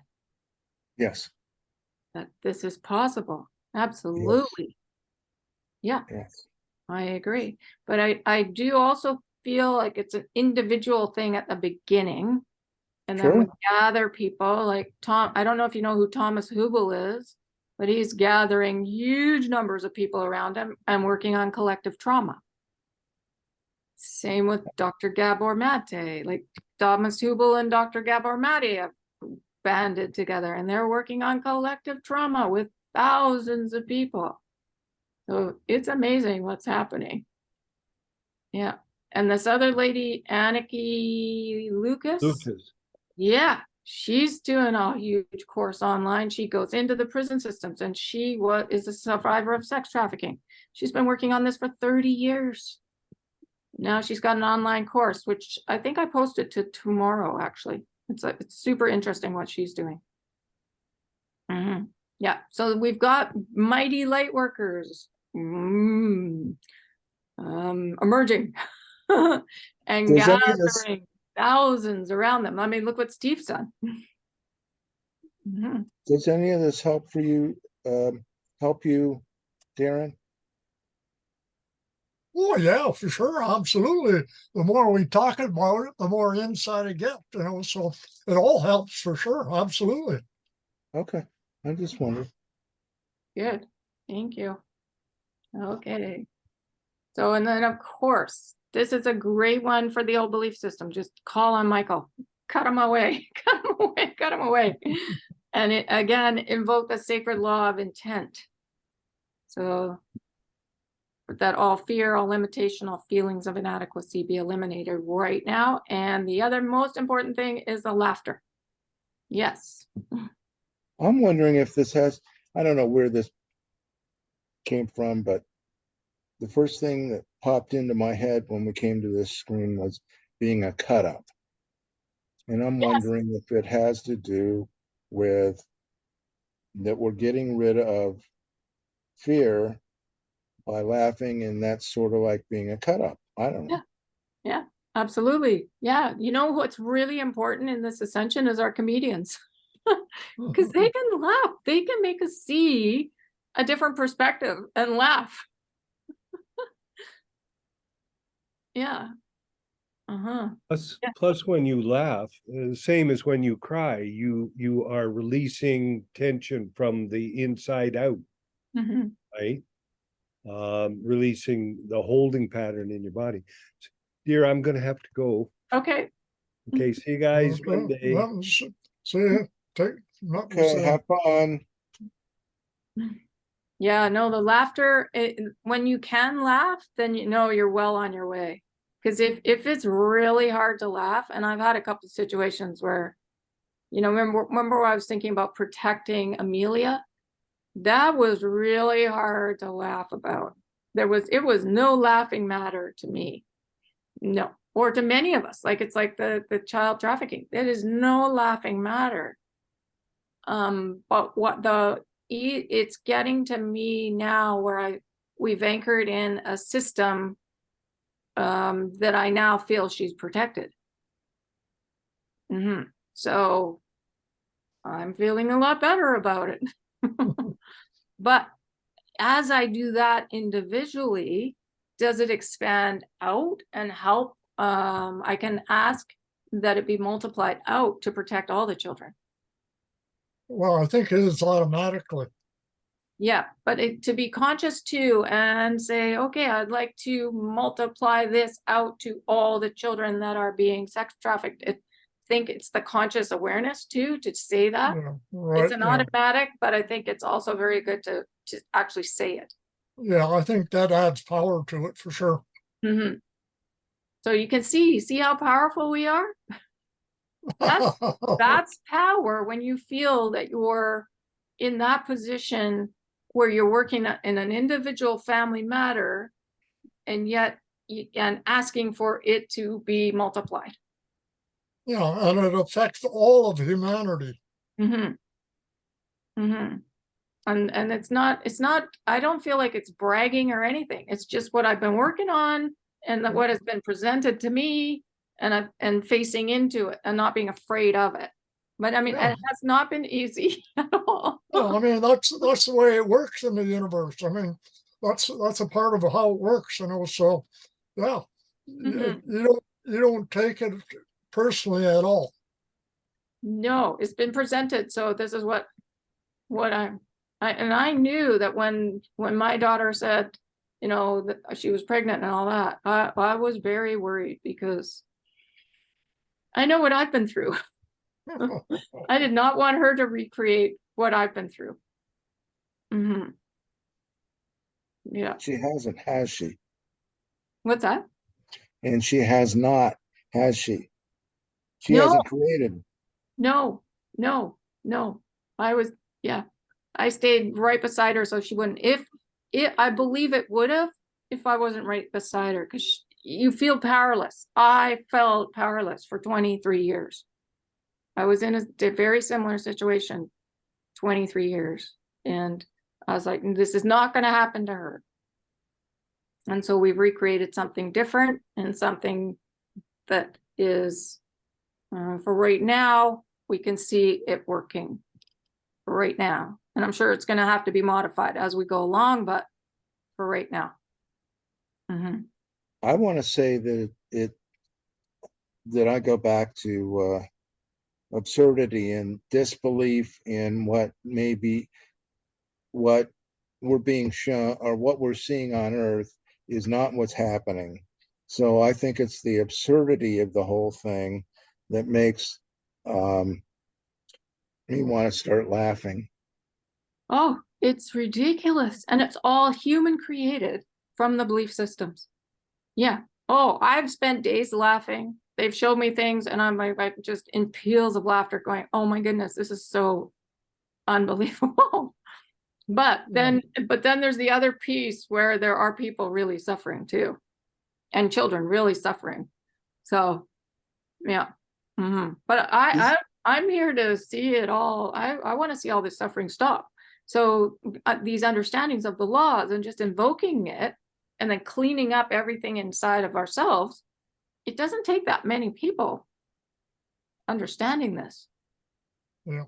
Speaker 5: Yes.
Speaker 1: That this is possible. Absolutely. Yeah.
Speaker 5: Yes.
Speaker 1: I agree. But I do also feel like it's an individual thing at the beginning. And then we gather people like Tom. I don't know if you know who Thomas Hubel is, but he's gathering huge numbers of people around him and working on collective trauma. Same with Dr. Gabor Mate. Like Thomas Hubel and Dr. Gabor Mate have banded together, and they're working on collective trauma with thousands of people. So it's amazing what's happening. Yeah. And this other lady, Anneke Lucas. Yeah, she's doing a huge course online. She goes into the prison systems, and she is a survivor of sex trafficking. She's been working on this for 30 years. Now she's got an online course, which I think I posted to tomorrow, actually. It's super interesting what she's doing. Yeah, so we've got mighty light workers emerging and gathering thousands around them. I mean, look what Steve's done.
Speaker 5: Does any of this help for you? Help you, Darren?
Speaker 2: Oh yeah, for sure, absolutely. The more we talk about it, the more insight I get. So it all helps for sure, absolutely.
Speaker 5: Okay, I just wondered.
Speaker 1: Good, thank you. Okay, so and then of course this is a great one for the old belief system. Just call on Michael, cut him away, cut him away, cut him away. And it again invoke the sacred law of intent. So that all fear, all limitation, all feelings of inadequacy be eliminated right now. And the other most important thing is the laughter. Yes.
Speaker 5: I'm wondering if this has, I don't know where this came from, but the first thing that popped into my head when we came to this screen was being a cut up. And I'm
Speaker 1: Yes.
Speaker 5: wondering if it has to do with that we're getting rid of fear by laughing, and that's sort of like being a cut up. I don't know.
Speaker 1: Yeah, absolutely. Yeah. You know what's really important in this ascension is our comedians. Because they can laugh. They can make us see a different perspective and laugh. Yeah. Uh-huh. Yeah.
Speaker 3: Plus, when you laugh, same as when you cry, you are releasing tension from the inside out,
Speaker 1: Mhm.
Speaker 3: right? Releasing the holding pattern in your body. Dear, I'm gonna have to go.
Speaker 1: Okay.
Speaker 3: Okay, see you guys
Speaker 2: Okay,
Speaker 3: Monday.
Speaker 2: well, see ya. Take, nothing to
Speaker 5: Okay,
Speaker 2: say.
Speaker 5: have fun.
Speaker 1: Yeah, no, the laughter, when you can laugh, then you know you're well on your way. Because if it's really hard to laugh, and I've had a couple of situations where, remember when I was thinking about protecting Amelia? That was really hard to laugh about. It was no laughing matter to me. No, or to many of us. Like it's like the child trafficking. It is no laughing matter. But it's getting to me now where we've anchored in a system that I now feel she's protected. So I'm feeling a lot better about it. But as I do that individually, does it expand out and help? I can ask that it be multiplied out to protect all the children.
Speaker 2: Well, I think it is automatically.
Speaker 1: Yeah, but to be conscious too and say, okay, I'd like to multiply this out to all the children that are being sex trafficked. I think it's the conscious awareness too, to say that.
Speaker 2: Yeah, right.
Speaker 1: It's an automatic, but I think it's also very good to actually say it.
Speaker 2: Yeah, I think that adds power to it for sure.
Speaker 1: Mm-hmm. So you can see how powerful we are. That's power when you feel that you're in that position where you're working in an individual family matter, and yet and asking for it to be multiplied.
Speaker 2: Yeah, and it affects all of humanity.
Speaker 1: And it's not, I don't feel like it's bragging or anything. It's just what I've been working on and what has been presented to me, and facing into it and not being afraid of it. But I mean,
Speaker 2: Yeah.
Speaker 1: it has not been easy at all.
Speaker 2: No, I mean, that's the way it works in the universe. I mean, that's a part of how it works, so yeah, you don't take it personally at all.
Speaker 1: No, it's been presented. So this is what I knew that when my daughter said, that she was pregnant and all that, I was very worried because I know what I've been through. I did not want her to recreate what I've been through. Yeah.
Speaker 5: She hasn't, has she?
Speaker 1: What's that?
Speaker 5: And she has not, has she? She
Speaker 1: No.
Speaker 5: hasn't created.
Speaker 1: No. I stayed right beside her so she wouldn't. I believe it would have if I wasn't right beside her, because you feel powerless. I felt powerless for 23 years. I was in a very similar situation 23 years. And I was like, this is not going to happen to her. And so we've recreated something different and something that is, for right now, we can see it working for right now. And I'm sure it's going to have to be modified as we go along, but for right now.
Speaker 5: I want to say that I go back to absurdity and disbelief in what we're being shown, or what we're seeing on Earth is not what's happening. So I think it's the absurdity of the whole thing that makes me want to start laughing.
Speaker 1: Oh, it's ridiculous. And it's all human created. from the belief systems. Yeah. Oh, I've spent days laughing. They've showed me things and I'm like just in peals of laughter going, oh my goodness, this is so unbelievable. But then there's the other piece where there are people really suffering too, and children really suffering. So yeah. But I'm here to see it all. I want to see all this suffering stop. So these understandings of the laws and just invoking it and then cleaning up everything inside of ourselves, it doesn't take that many people understanding this.
Speaker 2: Yeah.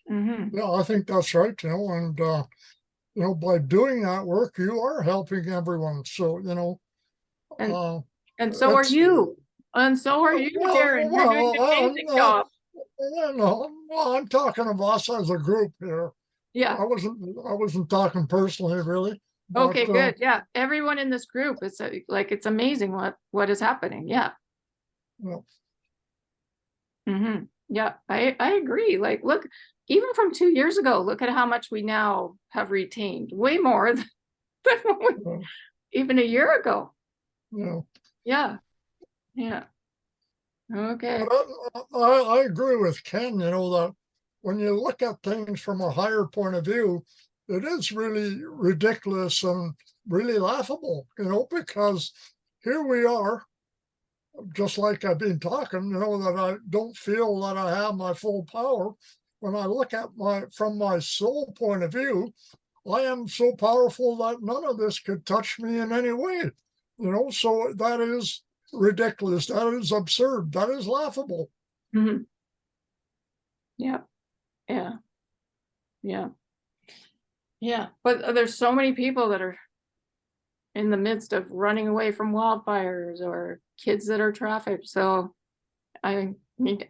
Speaker 1: Mm-hmm.
Speaker 2: Yeah, I think that's right, and by doing that work, you are helping everyone. So,
Speaker 1: And so are you. And so are you, Darren. You're doing an amazing job.
Speaker 2: I'm talking of us as a group here.
Speaker 1: Yeah.
Speaker 2: I wasn't talking personally, really.
Speaker 1: Okay, good. Yeah. Everyone in this group, it's it's amazing what is happening. Yeah.
Speaker 2: Yeah.
Speaker 1: Yeah, I agree. Like, look, even from 2 years ago, look at how much we now have retained. Way more than even a year ago.
Speaker 2: Yeah.
Speaker 1: Yeah. Yeah. Okay.
Speaker 2: But I agree with Ken, that when you look at things from a higher point of view, it is really ridiculous and really laughable, because here we are, just like I've been talking, that I don't feel that I have my full power. When I look at from my soul point of view, I am so powerful that none of this could touch me in any way. So that is ridiculous. That is absurd. That is laughable.
Speaker 1: Yeah. Yeah. Yeah. Yeah. But there's so many people that are in the midst of running away from wildfires or kids that are trafficked. So I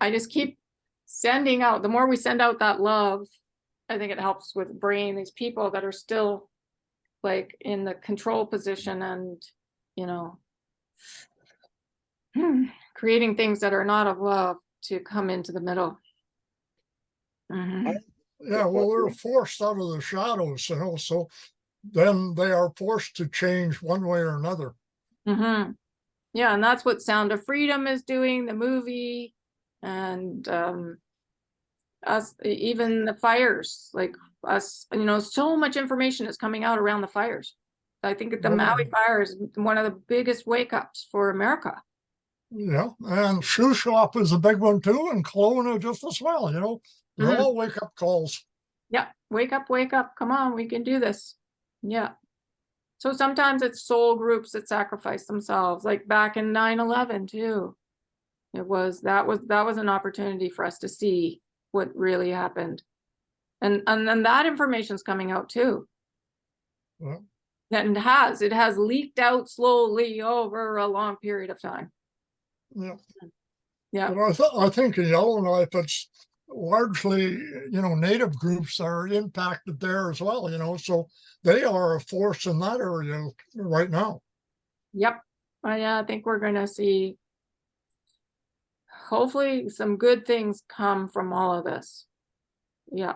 Speaker 1: just keep sending out, the more we send out that love, I think it helps with bringing these people that are still like in the control position and, creating things that are not of love to come into the middle.
Speaker 2: Yeah, well, they're forced out of the shadows, so then they are forced to change one way or another.
Speaker 1: Yeah, and that's what Sound of Freedom is doing, the movie, and us, even the fires, like us, so much information is coming out around the fires. I think the Maui fire is one of the biggest wake ups for America.
Speaker 2: Yeah, and Shoe Shop is a big one too, and Kelowna just as well, they're all wake up calls.
Speaker 1: Yeah, wake up, come on, we can do this. Yeah. So sometimes it's soul groups that sacrifice themselves, like back in 9/11 too. That was an opportunity for us to see what really happened. And then that information's coming out too.
Speaker 2: Yeah.
Speaker 1: And it has leaked out slowly over a long period of time.
Speaker 2: Yeah.
Speaker 1: Yeah.
Speaker 2: But I think in Yellowknife, it's largely, Native groups are impacted there as well, so they are a force in that area right now.
Speaker 1: Yep. I think we're going to see, hopefully, some good things come from all of this. Yeah.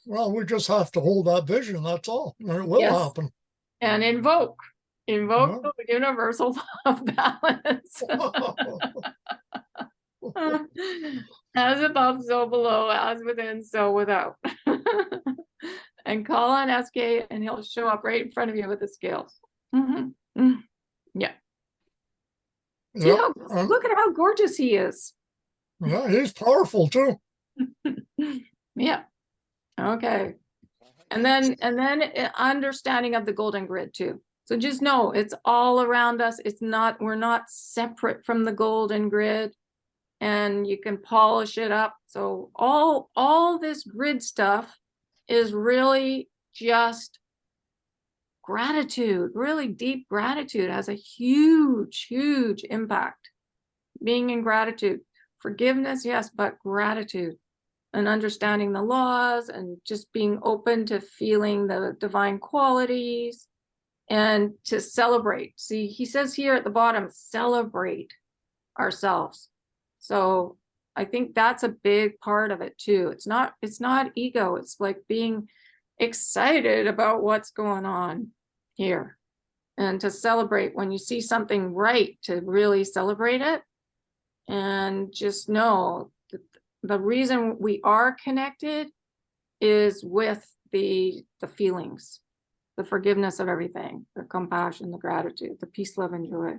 Speaker 2: Well, we just have to hold that vision. That's all. And it will happen.
Speaker 1: And invoke the universal law of balance. As above, so below, as within, so without. And call on SK and he'll show up right in front of you with the scales. Yeah. Look at how gorgeous he is.
Speaker 2: Yeah, he's powerful too.
Speaker 1: Yeah. Okay. And then understanding of the golden grid too. So just know it's all around us. We're not separate from the golden grid, and you can polish it up. So all this grid stuff is really just gratitude. Really deep gratitude has a huge, huge impact. Being in gratitude, forgiveness, yes, but gratitude. And understanding the laws and just being open to feeling the divine qualities and to celebrate. See, he says here at the bottom, celebrate ourselves. So I think that's a big part of it too. It's not ego. It's like being excited about what's going on here and to celebrate when you see something right, to really celebrate it. And just know that the reason we are connected is with the feelings, the forgiveness of everything, the compassion, the gratitude, the peace, love, and joy,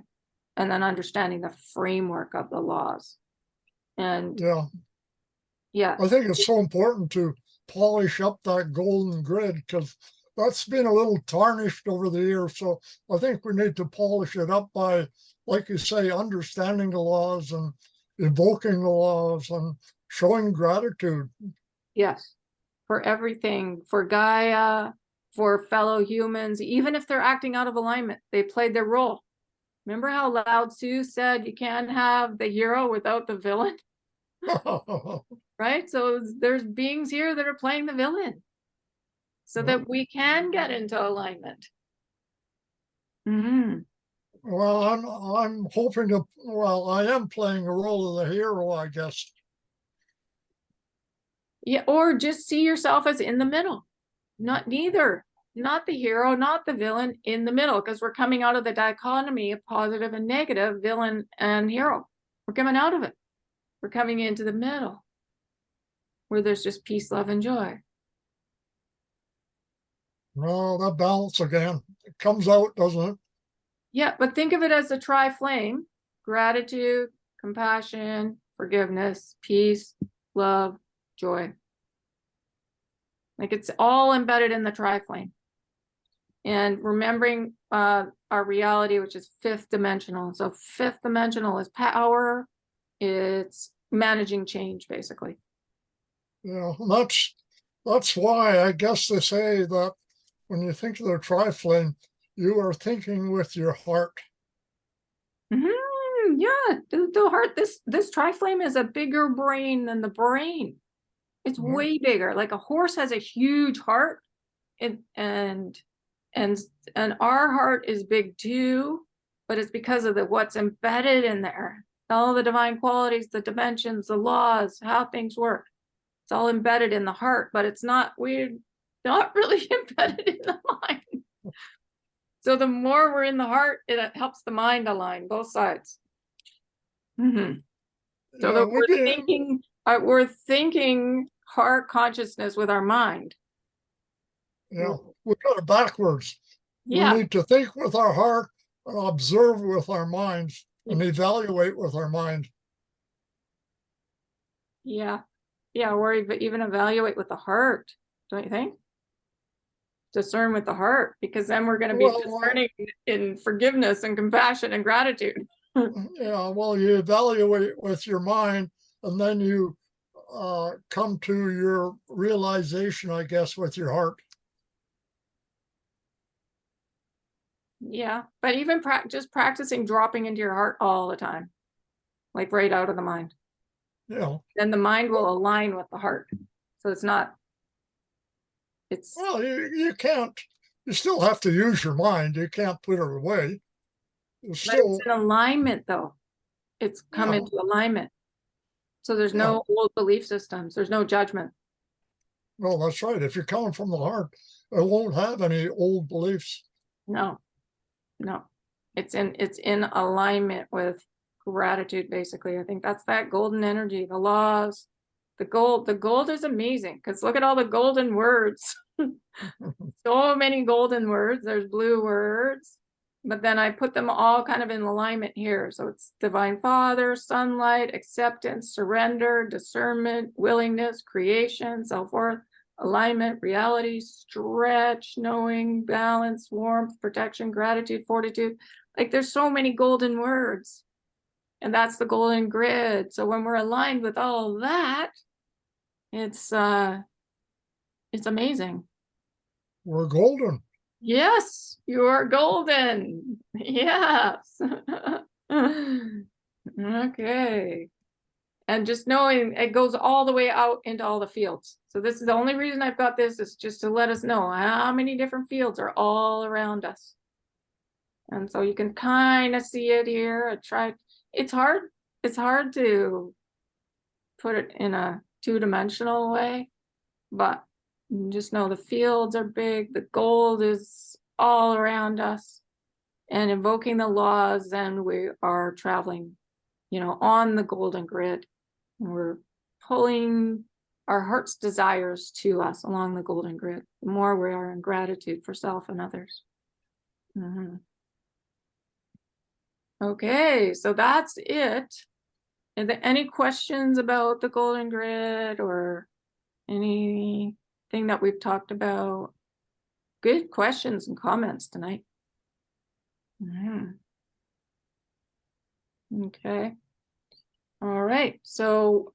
Speaker 1: and then understanding the framework of the laws. And
Speaker 2: Yeah, I think it's so important to polish up that golden grid, because that's been a little tarnished over the years. So I think we need to polish it up by, like you say, understanding the laws and evoking the laws and showing gratitude.
Speaker 1: yes, for everything, for Gaia, for fellow humans, even if they're acting out of alignment, they played their role. Remember how Lao Tzu said you can't have the hero without the villain? Right? So there's beings here that are playing the villain so that we can get into alignment. Mm-hmm.
Speaker 2: Well, I'm hoping to, well, I am playing a role of the hero, I guess.
Speaker 1: Yeah, or just see yourself as in the middle. Not neither. Not the hero, not the villain, in the middle, because we're coming out of the dichotomy of positive and negative, villain and hero. We're coming out of it. We're coming into the middle, where there's just peace, love, and joy.
Speaker 2: Well, that balance again, it comes out, doesn't it?
Speaker 1: Yeah, but think of it as a tri-flame: gratitude, compassion, forgiveness, peace, love, joy. Like it's all embedded in the tri-flame. And remembering our reality, which is fifth dimensional. So fifth dimensional is power. It's managing change, basically.
Speaker 2: Yeah, that's why I guess they say that when you think of the triflame, you are thinking with your heart.
Speaker 1: Mm-hmm. Yeah, the heart. This triflame is a bigger brain than the brain. It's way bigger. Like a horse has a huge heart, and our heart is big too, but it's because of what's embedded in there. All the divine qualities, the dimensions, the laws, how things work. It's all embedded in the heart, but we're not really embedded in the mind. So the more we're in the heart, it helps the mind align, both sides. Mm-hmm. So that we're thinking heart consciousness with our mind.
Speaker 2: Yeah, we got it backwards.
Speaker 1: Yeah.
Speaker 2: We need to think with our heart and observe with our minds and evaluate with our mind.
Speaker 1: Yeah. Yeah, or even evaluate with the heart, don't you think? Discern with the heart, because then we're going to be discerning in forgiveness and compassion and gratitude.
Speaker 2: Yeah, well, you evaluate with your mind, and then you come to your realization, I guess, with your heart.
Speaker 1: Yeah, but even just practicing dropping into your heart all the time, like right out of the mind.
Speaker 2: Yeah.
Speaker 1: Then the mind will align with the heart. So it's
Speaker 2: well, you can't. You still have to use your mind. You can't put it away.
Speaker 1: It's in alignment, though. It's come into alignment. So there's no old belief systems. There's no judgment.
Speaker 2: No, that's right. If you're coming from the heart, it won't have any old beliefs.
Speaker 1: No. It's in alignment with gratitude, basically. I think that's that golden energy, the laws, the gold is amazing, because look at all the golden words. So many golden words. There's blue words, but then I put them all kind of in alignment here. So it's divine father, sunlight, acceptance, surrender, discernment, willingness, creation, self-worth, alignment, reality, stretch, knowing, balance, warmth, protection, gratitude, fortitude. Like there's so many golden words, and that's the golden grid. So when we're aligned with all that, it's amazing.
Speaker 2: We're golden.
Speaker 1: Yes, you are golden. Yes. Okay. And just knowing it goes all the way out into all the fields. So this is the only reason I've got this, is just to let us know how many different fields are all around us. And so you can kind of see it here. It's hard to put it in a two-dimensional way, but just know the fields are big, the gold is all around us. and invoking the laws, then we are traveling, on the golden grid. And we're pulling our heart's desires to us along the golden grid. The more we are in gratitude for self and others. Mhm. Okay, so that's it. Are there any questions about the golden grid or anything that we've talked about? Good questions and comments tonight. Mhm. Okay. All right. So,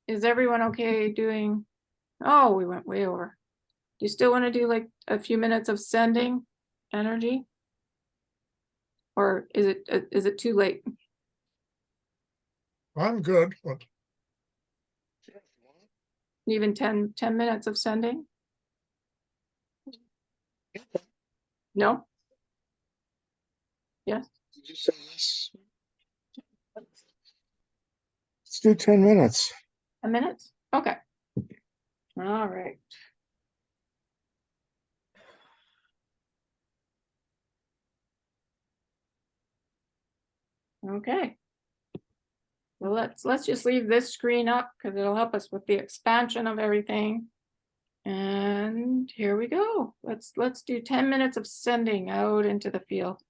Speaker 1: is everyone okay doing? Oh, we went way over. Do you still want to do like a few minutes of sending energy? Or is it too late?
Speaker 2: I'm good, but
Speaker 1: Even 10 minutes of sending? No? Yes?
Speaker 5: Did you say yes? Let's do 10 minutes.
Speaker 1: 10 minutes? Okay. All right. Okay. Well, let's just leave this screen up because it'll help us with the expansion of everything. And here we go. Let's do 10 minutes of sending out into the field.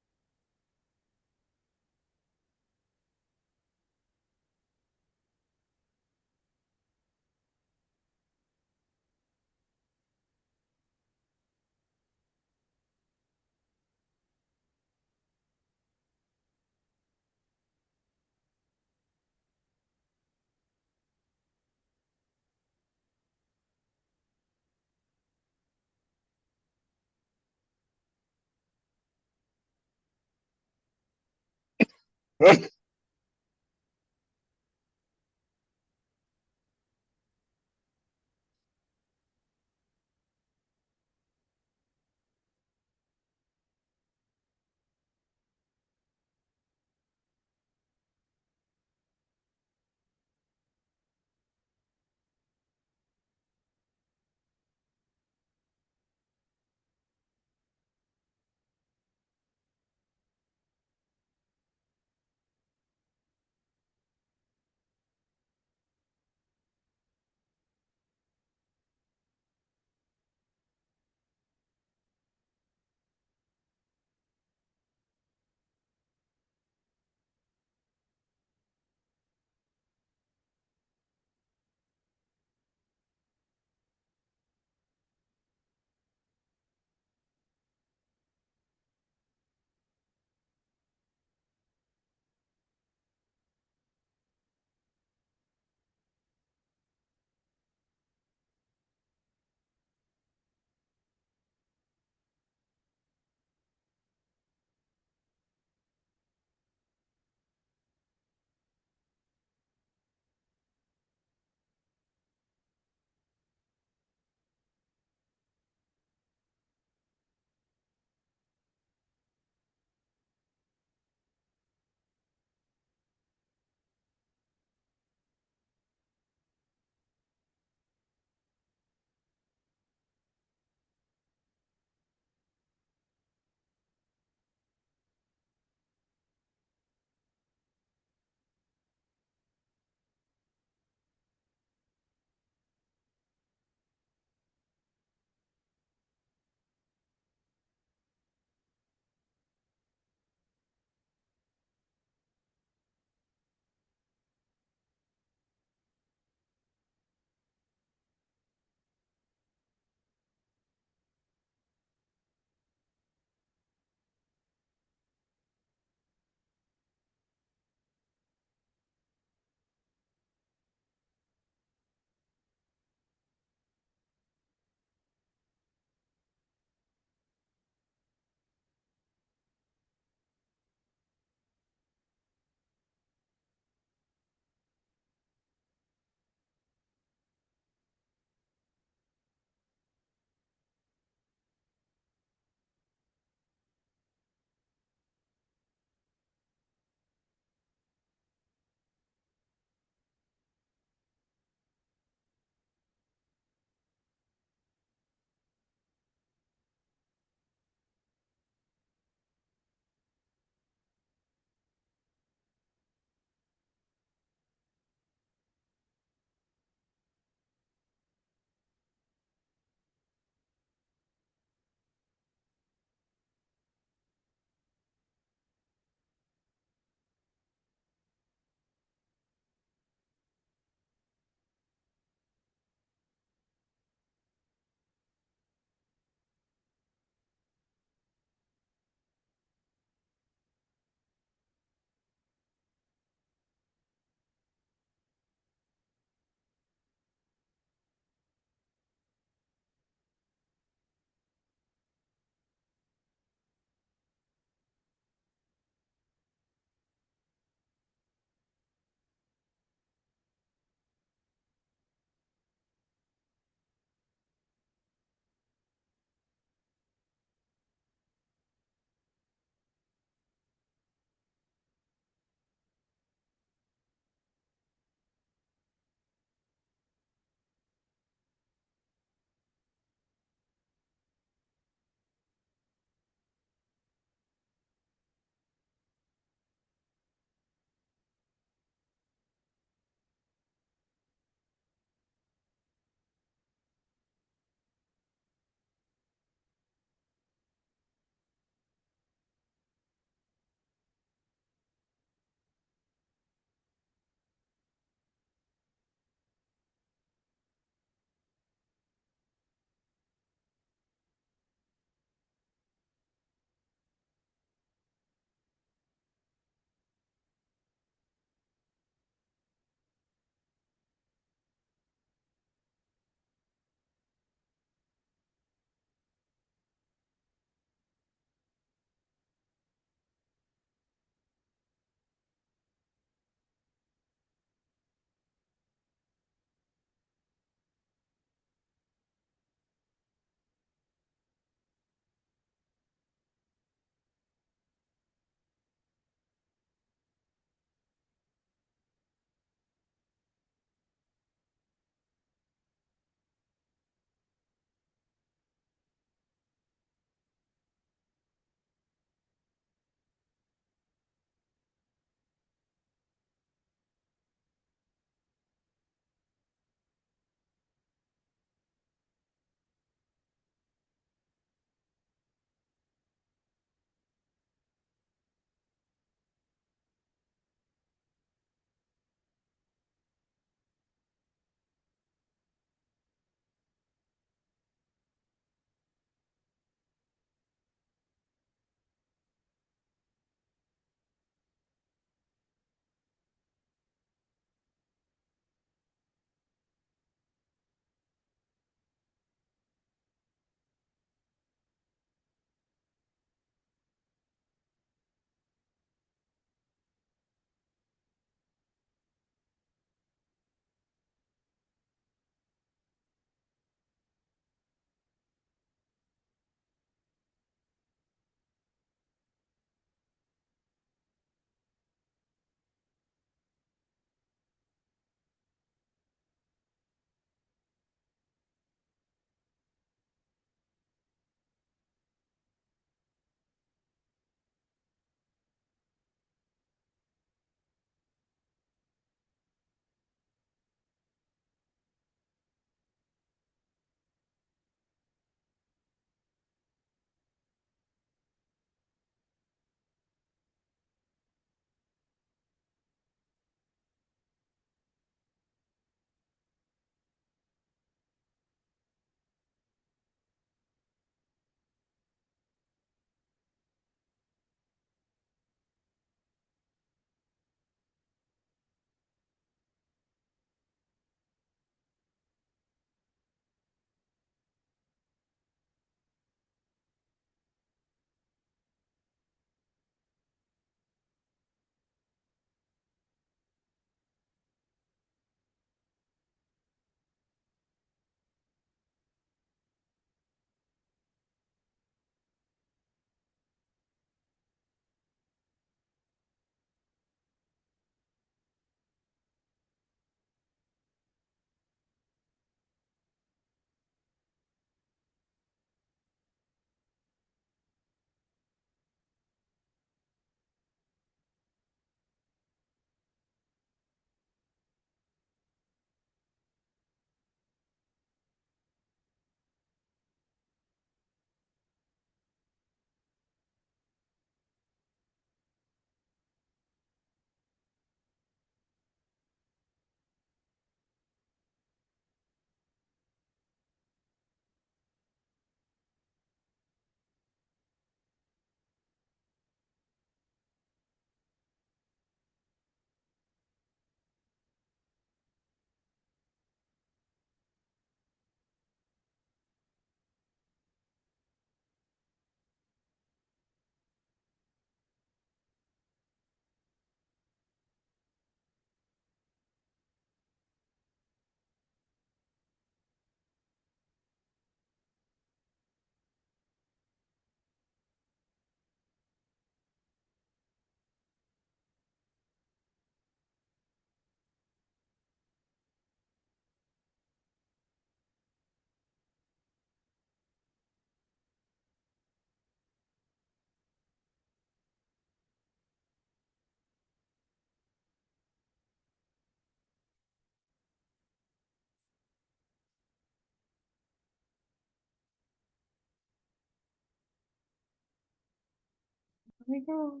Speaker 1: we go.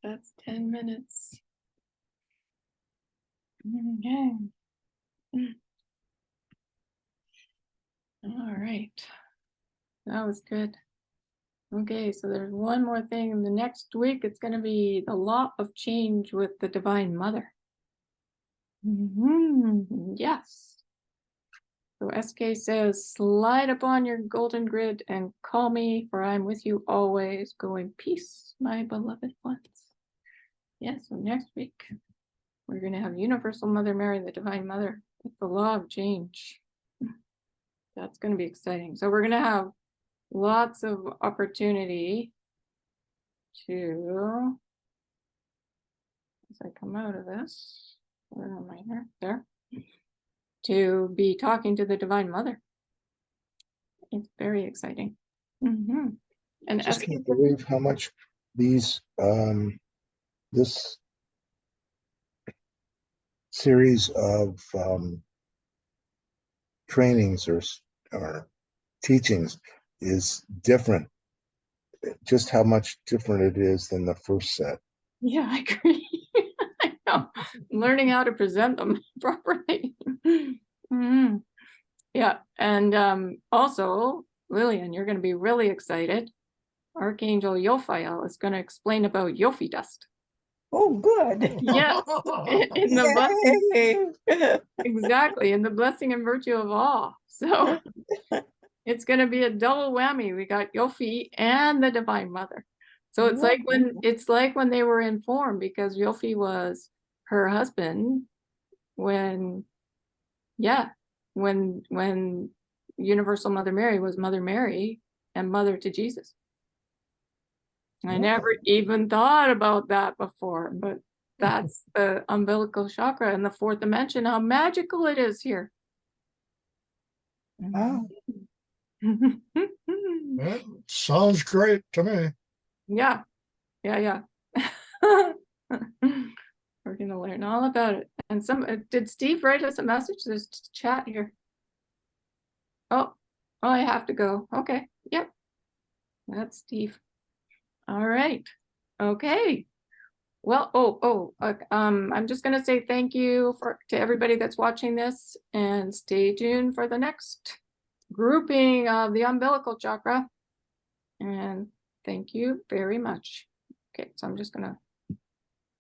Speaker 1: That's 10 minutes. Okay. All right. That was good. Okay, so there's one more thing. In the next week, it's going to be the law of change with the Divine Mother. Yes. So SK says, slide upon your golden grid and call me, for I'm with you always. Go in peace, my beloved ones. Yes, so next week, we're going to have Universal Mother Mary, the Divine Mother, with the law of change. That's going to be exciting. So we're going to have lots of opportunity to, as I come out of this, where am I here? There. To be talking to the Divine Mother. It's very exciting. And
Speaker 5: Just can't believe how much these this series of trainings or teachings is different. Just how much different it is than the first set.
Speaker 1: Yeah, I agree. I know. Learning how to present them properly. Yeah, and also, Lillian, you're going to be really excited. Archangel Yophiel is going to explain about Yofi dust.
Speaker 4: Oh, good.
Speaker 1: Yes, in the blessing,
Speaker 4: Yay.
Speaker 1: exactly, in the blessing and virtue of awe. So it's going to be a double whammy. We got Yofi and the Divine Mother. So it's like when they were in form, because Yofi was her husband when Universal Mother Mary was Mother Mary and mother to Jesus. I never even thought about that before, but that's the umbilical chakra in the fourth dimension, how magical it is here.
Speaker 4: Wow.
Speaker 2: Yeah, sounds great to me.
Speaker 1: Yeah. We're gonna learn all about it. And did Steve write us a message? There's chat here. Oh, I have to go. Okay. Yep. That's Steve. All right. Okay. Well, I'm just gonna say thank you to everybody that's watching this, and stay tuned for the next grouping of the umbilical chakra. And thank you very much. Okay, so I'm just gonna